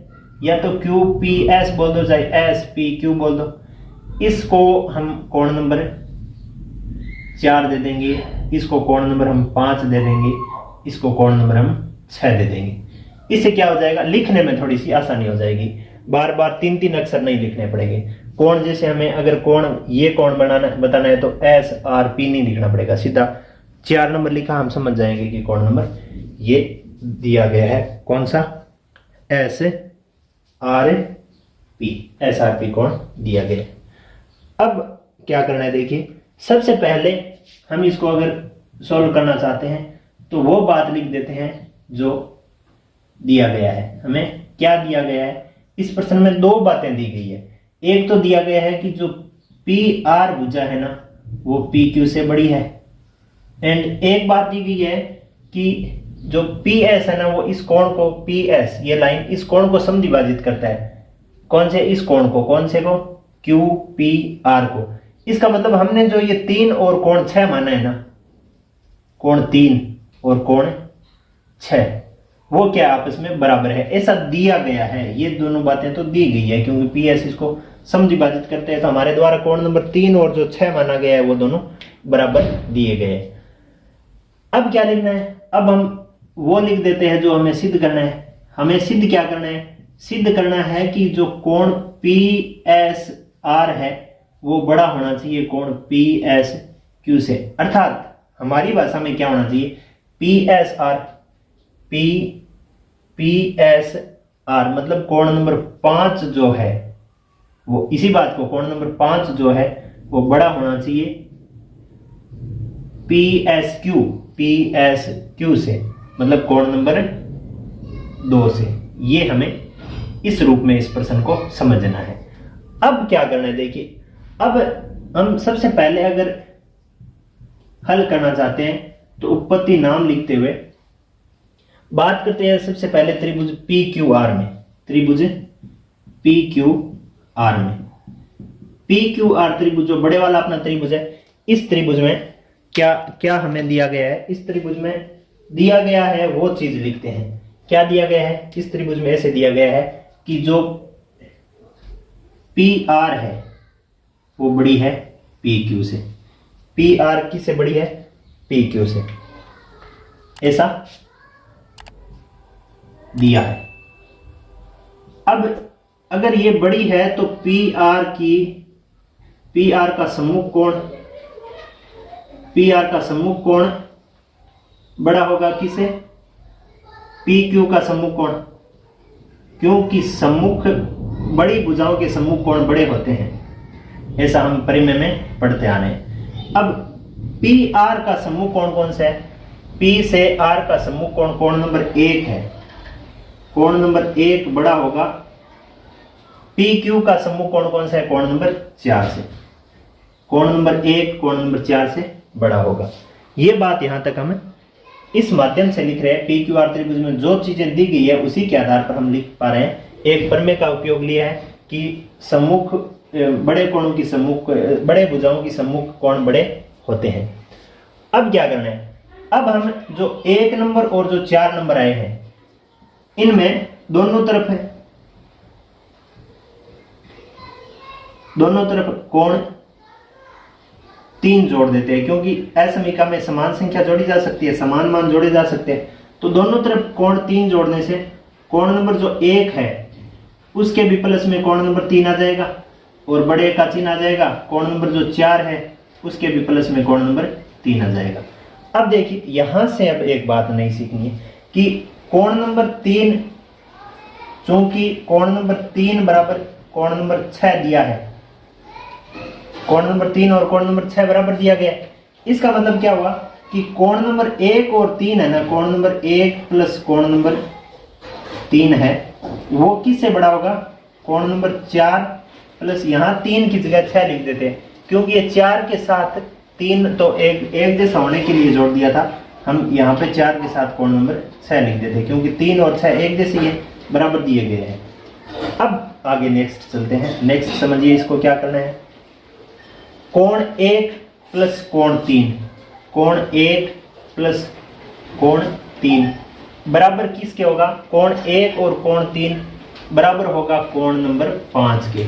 या तो क्यू पी एस बोल दो, चाहे एस पी क्यू बोल दो। इसको हम कोण नंबर 4 दे देंगे, इसको कोण नंबर हम 5 दे देंगे, इसको कोण नंबर हम 6 दे देंगे। इससे क्या हो जाएगा, लिखने में थोड़ी सी आसानी हो जाएगी, बार बार 3-3 अक्षर नहीं लिखने पड़ेंगे। कोण जैसे हमें अगर कोण ये कोण बताना है तो एस आर पी नहीं लिखना पड़ेगा, सीधा 4 नंबर लिखा, हम समझ जाएंगे कि कोण नंबर ये दिया गया है, कौन सा, एस आर पी कोण दिया गया। अब क्या करना है, देखिए सबसे पहले हम इसको अगर सॉल्व करना चाहते हैं तो वो बात लिख देते हैं जो दिया गया है। हमें क्या दिया गया है, इस प्रश्न में दो बातें दी गई है। एक तो दिया गया है कि जो पी आर भुजा है ना वो पी क्यू से बड़ी है, एंड एक बात दी गई है कि जो पी एस है ना वो इस कोण को, पी एस ये लाइन इस कोण को समद्विभाजित करता है। कौन से? इस कोण को। कौन से को? क्यू पी आर को। इसका मतलब हमने जो ये 3 और कोण 6 माना है ना, कोण 3 और कोण 6 वो क्या आपस में बराबर है, ऐसा दिया गया है। ये दोनों बातें तो दी गई है क्योंकि पी एस इसको समद्विभाजित करते हैं, तो हमारे द्वारा कोण नंबर 3 और जो 6 माना गया है वो दोनों बराबर दिए गए। अब क्या लिखना है? अब हम वो लिख देते हैं जो हमें सिद्ध करना है। हमें सिद्ध क्या करना है? सिद्ध करना है कि जो कोण पी एस आर है वो बड़ा होना चाहिए कोण पी एस क्यू से। अर्थात हमारी भाषा में क्या होना चाहिए? P S R, P S R मतलब कोण नंबर 5 जो है वो, इसी बात को, कोण नंबर 5 जो है वो बड़ा होना चाहिए पी एस क्यू से, मतलब कोण नंबर 2 से। ये हमें इस रूप में इस प्रश्न को समझना है। अब क्या करना है देखिए, अब हम सबसे पहले अगर हल करना चाहते हैं तो उत्पत्ति नाम लिखते हुए बात करते हैं सबसे पहले त्रिभुज पी क्यू आर में। त्रिभुज पी क्यू आर में, पी क्यू आर त्रिभुज जो बड़े वाला अपना त्रिभुज है, इस त्रिभुज में क्या क्या हमें दिया गया है? इस त्रिभुज में दिया गया है वो चीज लिखते हैं। क्या दिया गया है? इस त्रिभुज में ऐसे दिया गया है कि जो पी आर है वो बड़ी है पी क्यू से। पी आर किससे बड़ी है? पी क्यू से, ऐसा दिया है। अब अगर ये बड़ी है तो पी आर का सम्मुख कोण बड़ा होगा किसे? पी क्यू का सम्मुख कोण, क्योंकि सम्मुख बड़ी भुजाओं के सम्मुख कोण बड़े होते हैं, ऐसा हम परिमेय में पढ़ते आ रहे हैं। अब पी आर का सम्मुख कोण कौन सा है? पी से आर का सम्मुख कोण कोण नंबर 1 है। कोण नंबर 1 बड़ा होगा पी क्यू का सम्मुख कोण कौन सा है? कोण नंबर 4 से। कोण नंबर 1 कोण नंबर 4 से बड़ा होगा। ये बात यहां तक हम इस माध्यम से लिख रहे हैं। पी क्यू आर त्रिभुज में जो चीजें दी गई है उसी के आधार पर हम लिख पा रहे हैं। एक प्रमेय का उपयोग लिया है कि सम्मुख बड़े कोणों की सम्मुख, बड़े भुजाओं की सम्मुख कोण बड़े होते हैं। अब क्या करना है? अब हम जो 1 नंबर और जो 4 नंबर आए हैं इनमें दोनों तरफ कोण 3 जोड़ देते हैं, क्योंकि असमीका में समान संख्या जोड़ी जा सकती है, समान मान जोड़े जा सकते हैं। तो दोनों तरफ कोण 3 जोड़ने से कोण नंबर जो 1 है उसके भी प्लस में कोण नंबर 3 आ जाएगा और बड़े का चिन्ह आ जाएगा। कोण नंबर जो 4 है उसके भी प्लस में कोण नंबर 3 आ जाएगा। अब देखिए यहां से अब एक बात नहीं सीखनी है कि कोण नंबर 3, चूंकि कोण नंबर 3 बराबर कोण नंबर 6 दिया है, कोण नंबर 3 और कोण नंबर 6 बराबर दिया गया, इसका मतलब क्या हुआ कि कोण नंबर 1 और 3 है ना, कोण नंबर 1 प्लस कोण नंबर 3 है वो किससे बड़ा होगा? कोण नंबर 4 प्लस यहां 3 की जगह 6 लिख देते हैं, क्योंकि ये 4 के साथ 3 तो एक जैसा होने के लिए जोड़ दिया था, हम यहाँ पे 4 के साथ कोण नंबर 6 लिख देते हैं, क्योंकि 3 और 6 एक जैसे ही बराबर दिए गए हैं। अब आगे नेक्स्ट चलते हैं। नेक्स्ट समझिए इसको क्या करना है। कोण 1 प्लस कोण 3, कोण 1 प्लस कोण 3 बराबर किसके होगा? कोण 1 और कोण 3 बराबर होगा कोण नंबर 5 के।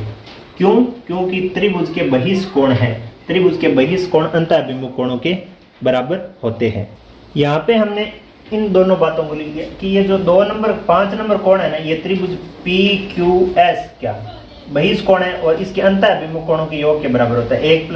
क्यों? क्योंकि त्रिभुज के बहिष्ठ कोण है, त्रिभुज के बहिष्ठ कोण अंतःअभिमुख कोणों के बराबर होते हैं। यहाँ पे हमने इन दोनों बातों को लिख दिया कि ये जो 5 नंबर कोण है ना, ये त्रिभुज पी क्यू एस क्या बहिष्ठ कोण है और इसके अंतःअभिमुख कोणों के योग के बराबर होता है। 1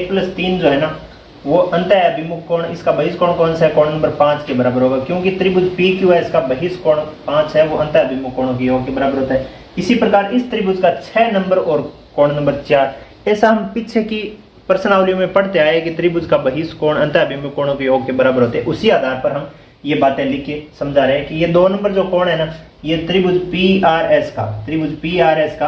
प्लस 3 जो है ना वो अंतःअभिमुख कोण, इसका बहिष्ठ कोण कौन सा है? कोण नंबर 5 के बराबर होगा, क्योंकि त्रिभुज पी क्यू एस का बहिष्ठ कोण 5 है, वो अंतःअभिमुख कोणों के योग के बराबर होता है। इसी प्रकार इस त्रिभुज का 6 नंबर और कोण नंबर 4, ऐसा हम पीछे की प्रश्नावलियों में पढ़ते आए कि त्रिभुज का बहिष्कोण अंतःअभिमुख कोणों के योग के बराबर होते हैं, उसी आधार पर हम ये बातें लिख के समझा रहे हैं कि ये 2 नंबर जो कोण है ना, ये त्रिभुज PRS का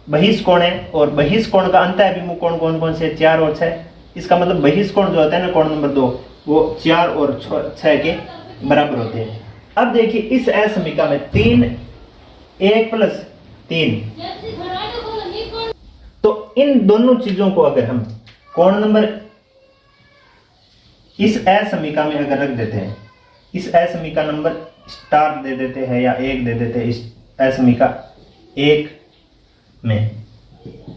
बहिष्कोण है, और बहिष्कोण का अंतःअभिमुख कोण कौन कौन से, 4 और 6। इसका मतलब बहिष्कोण जो होता है ना, कोण नंबर 2, वो 4 और 6 के बराबर होते हैं। अब देखिए इस असमीका में 3 1 + 3, तो इन दोनों चीजों को अगर हम कोण नंबर इस असमीका में अगर रख देते हैं, इस असमीका नंबर स्टार दे देते हैं या 1 दे देते हैं, इस असमीका 1 में,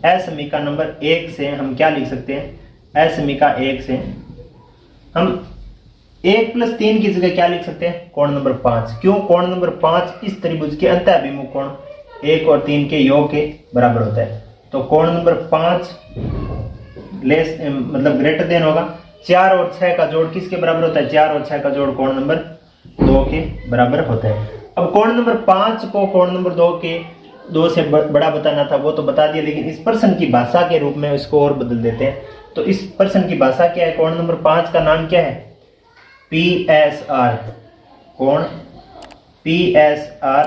असमीका नंबर 1 से हम क्या लिख सकते हैं, असमीका 1 से हम 1 + 3 की जगह क्या लिख सकते हैं, कोण नंबर 5। क्यों? कोण नंबर 5 इस त्रिभुज के अंतःअभिमुख कोण 1 और 3 के योग के बराबर होता है। तो कोण नंबर 5 मतलब ग्रेटर देन होगा 4 और 6 का जोड़ किसके बराबर होता है, 4 और 6 का जोड़ कोण नंबर 2 के बराबर होता है। अब कोण नंबर 5 को कोण नंबर 2 से बड़ा बताना था, वो तो बता दिया, लेकिन इस प्रश्न की भाषा के रूप में इसको और बदल देते हैं। तो इस प्रश्न की भाषा क्या है, कोण नंबर 5 का नाम क्या है, PSR। कोण PSR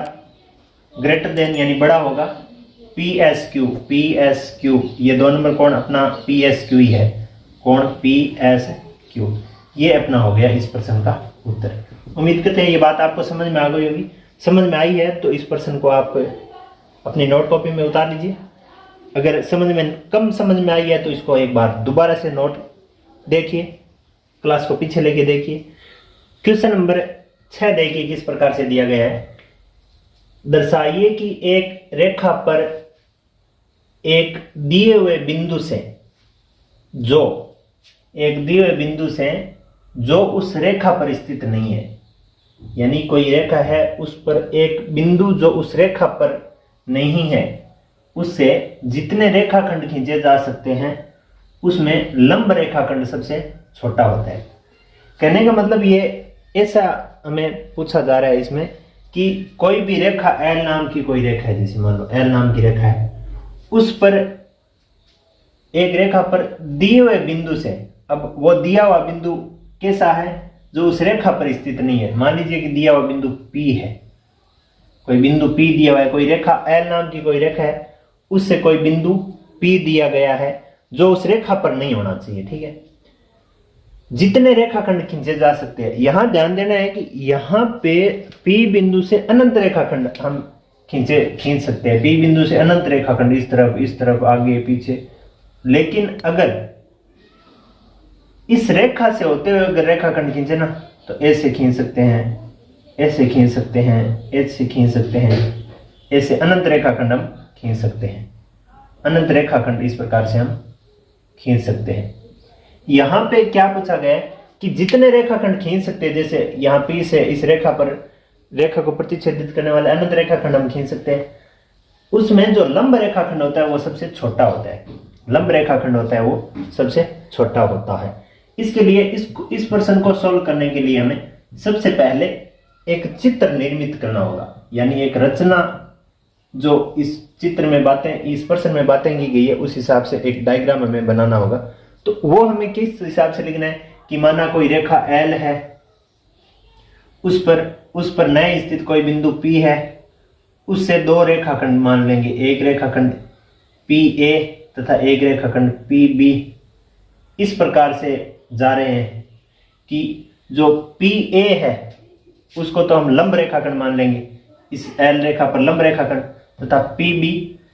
ग्रेटर देन यानी बड़ा होगा PSQ। ये 2 नंबर कोण अपना PSQ ही है, कोण PSQ। ये अपना हो गया इस प्रश्न का उत्तर। उम्मीद करते हैं ये बात आपको समझ में आ गई होगी। समझ में आई है तो इस प्रश्न को आप अपनी नोट कॉपी में उतार लीजिए। अगर कम समझ में आई है तो इसको एक बार दोबारा से नोट देखिए, क्लास को पीछे लेके देखिए। क्वेश्चन नंबर 6 देखिए किस प्रकार से दिया गया है। दर्शाइए कि एक रेखा पर एक दिए हुए बिंदु से जो उस रेखा पर स्थित नहीं है, यानी कोई रेखा है उस पर एक बिंदु जो उस रेखा पर नहीं है, उससे जितने रेखाखंड खींचे जा सकते हैं उसमें लंब रेखाखंड सबसे छोटा होता है। कहने का मतलब ये ऐसा हमें पूछा जा रहा है इसमें कि कोई भी रेखा L नाम की कोई रेखा है, जैसे मान लो L नाम की रेखा है, उस पर एक रेखा पर दिए हुए बिंदु से, अब वो दिया हुआ बिंदु कैसा है, जो उस रेखा पर स्थित नहीं है। मान लीजिए कि दिया हुआ बिंदु P है, कोई बिंदु P दिया हुआ है, कोई रेखा L नाम की कोई रेखा है, उससे कोई बिंदु P दिया गया है जो उस रेखा पर नहीं होना चाहिए। ठीक है, जितने रेखाखंड खींचे जा सकते हैं, यहां ध्यान देना है कि यहां पे P बिंदु से अनंत रेखाखंड हम खींच सकते हैं। P बिंदु से अनंत रेखाखंड, इस तरफ आगे पीछे। लेकिन अगर इस रेखा से होते हुए अगर रेखाखंड खींचे ना, तो ऐसे खींच सकते हैं, ऐसे खींच सकते हैं, ऐसे खींच सकते हैं, ऐसे अनंत रेखाखंड हम खींच सकते हैं। अनंत रेखाखंड इस प्रकार से हम खींच सकते हैं। यहां पे क्या पूछा गया है कि जितने रेखाखंड खींच सकते हैं, जैसे यहाँ P से इस रेखा पर रेखा को प्रतिच्छेदित करने वाले अनंत रेखाखंड हम खींच सकते हैं, उसमें जो लंब रेखाखंड होता है वो सबसे छोटा होता है। लंब रेखाखंड होता है वो सबसे छोटा होता है। इसके लिए इस प्रश्न को सोल्व करने के लिए हमें सबसे पहले एक चित्र निर्मित करना होगा, यानी एक रचना जो इस चित्र में इस प्रश्न में बातें की गई है उस हिसाब से एक डायग्राम हमें बनाना होगा। तो वो हमें किस हिसाब से लिखना है कि माना कोई रेखा L है, उस पर नए स्थित कोई बिंदु P है, उससे 2 रेखाखंड मान लेंगे, एक रेखाखंड PA तथा एक रेखाखंड PB। इस प्रकार से जा रहे हैं कि जो PA है उसको तो हम लंब रेखाखंड मान लेंगे, इस L रेखा पर लंब रेखाखंड, तथा PB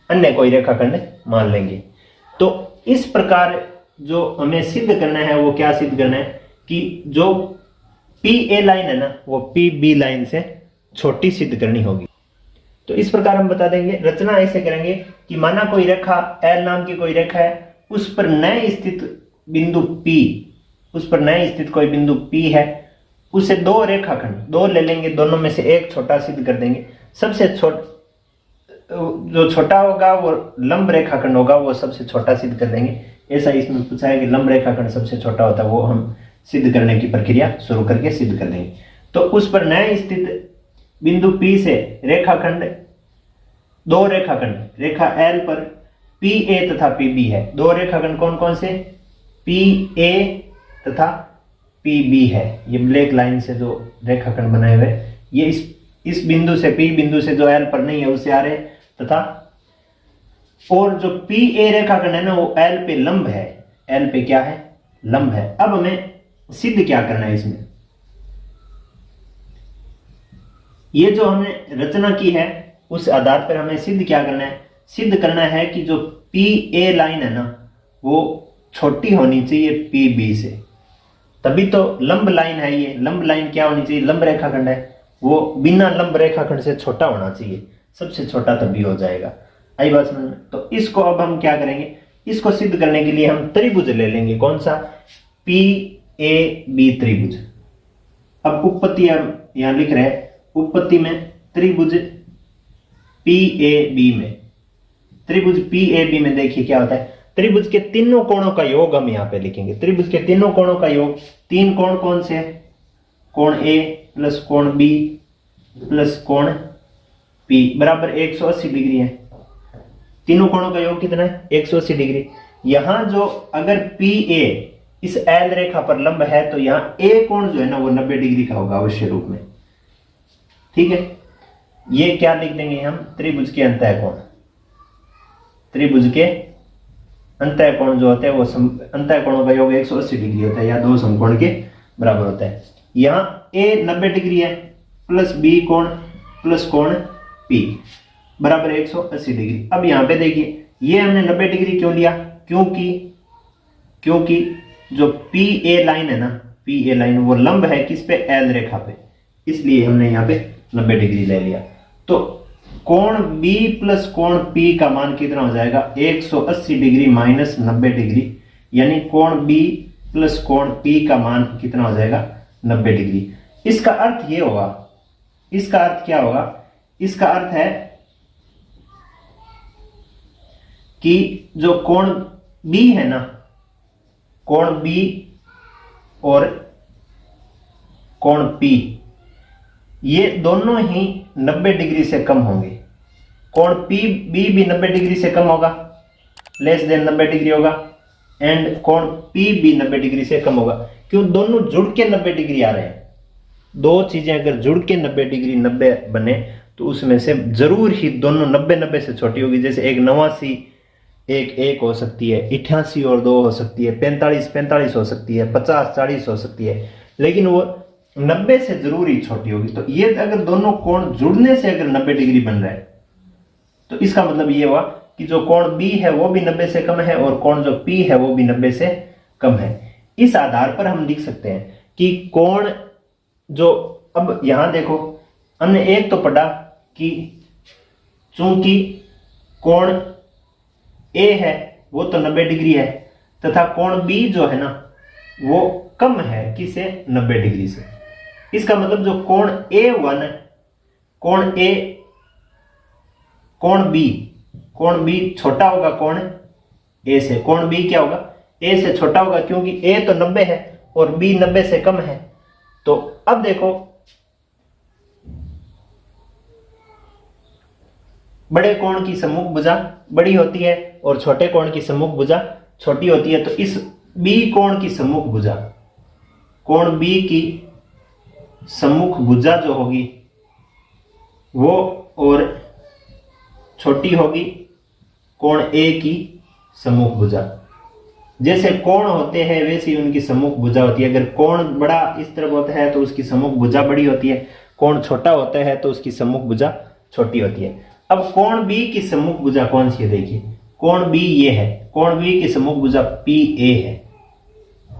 अन्य कोई रेखाखंड मान लेंगे। तो इस प्रकार जो हमें सिद्ध करना है वो क्या सिद्ध करना है कि जो PA लाइन है ना वो PB लाइन से छोटी सिद्ध करनी होगी। तो इस प्रकार हम बता देंगे, रचना ऐसे करेंगे कि माना कोई रेखा L नाम की कोई रेखा है, उस पर नए स्थित बिंदु P, उस पर नए स्थित कोई बिंदु P है, उसे 2 रेखाखंड 2 ले लेंगे, दोनों में से एक छोटा सिद्ध कर देंगे। सबसे जो छोटा होगा वो लंब रेखाखंड होगा, वो सबसे छोटा सिद्ध कर देंगे। ऐसा इसमें पूछा है कि लंब रेखाखंड सबसे छोटा होता है, वो हम सिद्ध करने की प्रक्रिया शुरू करके सिद्ध कर देंगे। तो उस पर नए स्थित बिंदु P से रेखाखंड 2 रेखाखंड, रेखा L पर PA तथा PB है। 2 रेखाखंड कौन कौन से, पी ए तथा पी बी है, ये ब्लैक लाइन से जो रेखाखंड बनाए हुए, ये इस बिंदु से, पी बिंदु से जो एल पर नहीं है उससे आ रहे, तथा और जो पी ए रेखाखंड है ना वो एल पे लंब है, एल पे क्या है, लंब है। अब हमें सिद्ध क्या करना है इसमें, ये जो हमने रचना की है उस आधार पर हमें सिद्ध क्या करना है, सिद्ध करना है कि जो पी ए लाइन है ना वो छोटी होनी चाहिए पी बी से, तभी तो लंब लाइन है। ये लंब लाइन क्या होनी चाहिए, लंब रेखाखंड है, वो बिना लंब रेखाखंड से छोटा होना चाहिए, सबसे छोटा तभी हो जाएगा। आई बात समझ में? तो इसको अब हम क्या करेंगे, इसको सिद्ध करने के लिए हम त्रिभुज ले लेंगे, कौन सा, पी ए बी त्रिभुज। अब उत्पत्ति हम यहां लिख रहे हैं, उत्पत्ति में त्रिभुज पी ए बी में, त्रिभुज पी ए बी में देखिए क्या होता है, त्रिभुज के तीनों कोणों का योग हम यहां पे लिखेंगे। त्रिभुज के तीनों कोणों का योग, तीन कोण कौन से हैं, कोण ए प्लस कोण बी प्लस कोण पी बराबर 180 डिग्री है। तीनों कोणों का योग कितना है, 180 डिग्री। यहां जो अगर पी ए इस एल रेखा पर लंब है तो यहां ए कोण जो है ना वो 90 डिग्री का होगा अवश्य रूप में, ठीक है। ये क्या लिख देंगे हम, त्रिभुज के अंतः कोण, त्रिभुज के अंतः कोण जो होते हैं वो अंतः कोणों का योग 180 डिग्री होता है या दो समकोण के बराबर होता है। यहां ए 90 डिग्री है प्लस बी कोण प्लस कोण पी बराबर 180 डिग्री। अब यहां पे देखिए ये हमने 90 डिग्री क्यों लिया, क्योंकि जो पी ए लाइन है ना, पी ए लाइन वो लंब है किस पे, एल रेखा पे, इसलिए हमने यहां पे 90 डिग्री ले लिया। तो कोण B प्लस कोण P का मान कितना हो जाएगा, 180 डिग्री माइनस 90 डिग्री, यानी कोण B प्लस कोण P का मान कितना हो जाएगा, 90 डिग्री। इसका अर्थ ये होगा, इसका अर्थ क्या होगा, इसका अर्थ है कि जो कोण B है ना, कोण B और कोण P ये दोनों ही 90 डिग्री से कम होंगे। कोण पी बी भी 90 डिग्री से कम होगा, लेस देन 90 डिग्री होगा, एंड कोण पी भी 90 डिग्री से कम होगा। क्यों, दोनों जुड़ के 90 डिग्री आ रहे हैं। दो चीजें अगर जुड़ के 90 डिग्री 90 बने तो उसमें से जरूर ही दोनों 90 से छोटी होगी। जैसे एक 89 एक हो सकती है, 88 और 2 हो सकती है, 45 हो सकती है, 50 40 हो सकती है, लेकिन वो 90 से जरूर ही छोटी होगी। तो ये अगर दोनों कोण जुड़ने से अगर 90 डिग्री बन रहा है तो इसका मतलब ये हुआ कि जो कोण B है वो भी 90 से कम है और कोण जो P है वो भी 90 से कम है। इस आधार पर हम लिख सकते हैं कि कोण जो, अब यहां देखो हमने एक तो पढ़ा कि चूंकि कोण A है वो तो 90 डिग्री है तथा कोण B जो है ना वो कम है किसे, 90 डिग्री से। इसका मतलब जो कोण A1 कोण A कोण B छोटा होगा कोण A से, कोण B क्या होगा, A से छोटा होगा क्योंकि A तो 90 है और B 90 से कम है। तो अब देखो बड़े कोण की सम्मुख भुजा बड़ी होती है और छोटे कोण की सम्मुख भुजा छोटी होती है। तो इस B कोण की सम्मुख भुजा, कोण B की सम्मुख भुजा जो होगी वो और छोटी होगी कोण A की सम्मुख भुजा। जैसे कोण होते हैं वैसे ही उनकी सम्मुख भुजा होती है। अगर कोण बड़ा इस तरफ होता है तो उसकी सम्मुख भुजा बड़ी होती है, कोण छोटा होता है तो उसकी सम्मुख भुजा छोटी होती है। अब कोण B की सम्मुख भुजा कौन सी है, देखिए कोण B ये है, कोण B की सम्मुख भुजा PA है,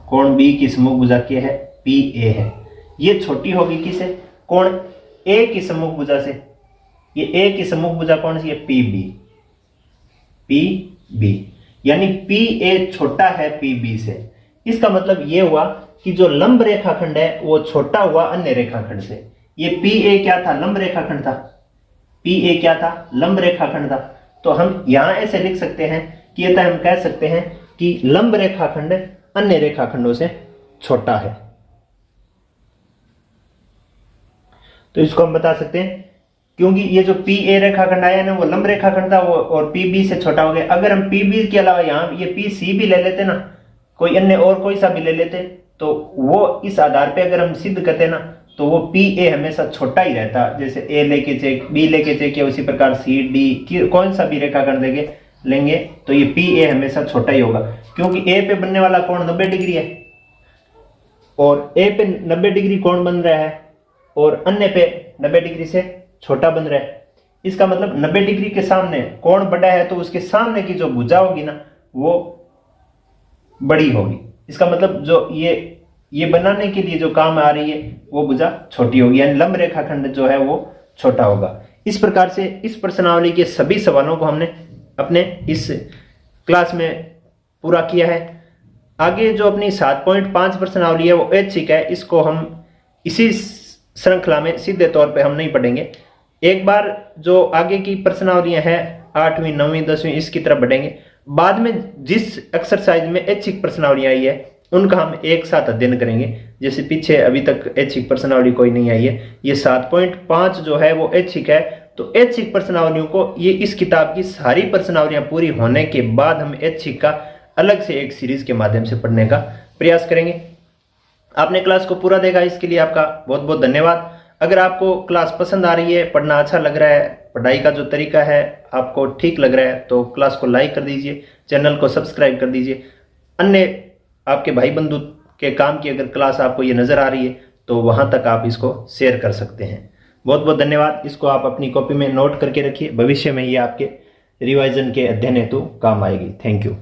कोण B की सम्मुख भुजा क्या है, PA है। ये छोटी होगी किसे, कोण A की सम्मुख भुजा से। ये A की सम्मुख भुजा कौन सी है, PB, यानी PA छोटा है PB से। इसका मतलब ये हुआ कि जो लंब रेखाखंड है वो छोटा हुआ अन्य रेखाखंड से। ये PA क्या था, लंब रेखाखंड था, PA क्या था, लंब रेखाखंड था। तो हम यहां ऐसे लिख सकते हैं कि ये हम कह सकते हैं कि लंब रेखाखंड अन्य रेखाखंडों से छोटा है। तो इसको हम बता सकते हैं क्योंकि ये जो PA रेखाखंड आया ना वो लंब रेखाखंड था वो और PB से छोटा हो गया। अगर हम PB के अलावा यहाँ ये PC भी ले लेते ना, कोई अन्य और कोई सा भी ले लेते तो वो इस आधार पे अगर हम सिद्ध करते ना तो वो पी ए हमेशा छोटा ही रहता। जैसे ए लेके चेक, बी लेके चेक या उसी प्रकार सी डी कौन सा भी रेखाखंड लेंगे तो ये पी ए हमेशा छोटा ही होगा, क्योंकि ए पे बनने वाला कोण 90 डिग्री है और ए पे 90 डिग्री कोण बन रहा है और अन्य पे 90 डिग्री से छोटा बन रहा है। इसका मतलब 90 डिग्री के सामने कोण बड़ा है तो उसके सामने की जो भुजा होगी ना वो बड़ी होगी। इसका मतलब जो ये बनाने के लिए जो काम आ रही है वो भुजा छोटी होगी, यानी लंब रेखाखंड जो है वो छोटा होगा। इस प्रकार से इस प्रश्नावली के सभी सवालों को हमने अपने इस क्लास में पूरा किया है। आगे जो अपनी 7.5 प्रश्नावली है वो ऐच्छिक है, इसको हम इसी श्रृंखला में सीधे तौर पे हम नहीं पढ़ेंगे। एक बार जो आगे की प्रश्नावलियां हैं 8वीं 9वीं 10वीं इसकी तरफ बढ़ेंगे। बाद में जिस एक्सरसाइज में ऐच्छिक प्रश्नावलियां आई है उनका हम एक साथ अध्ययन करेंगे। जैसे पीछे अभी तक ऐच्छिक प्रश्नावली कोई नहीं आई है, ये 7.5 जो है वो ऐच्छिक है। तो ऐच्छिक प्रश्नावलियों को ये इस किताब की सारी प्रश्नावलियां पूरी होने के बाद हम ऐच्छिक का अलग से एक सीरीज के माध्यम से पढ़ने का प्रयास करेंगे। आपने क्लास को पूरा देखा, इसके लिए आपका बहुत बहुत धन्यवाद। अगर आपको क्लास पसंद आ रही है, पढ़ना अच्छा लग रहा है, पढ़ाई का जो तरीका है आपको ठीक लग रहा है तो क्लास को लाइक कर दीजिए, चैनल को सब्सक्राइब कर दीजिए। अन्य आपके भाई बंधु के काम की अगर क्लास आपको ये नज़र आ रही है तो वहाँ तक आप इसको शेयर कर सकते हैं। बहुत बहुत धन्यवाद। इसको आप अपनी कॉपी में नोट करके रखिए, भविष्य में ये आपके रिवाइजन के अध्ययन हेतु काम आएगी। Thank you.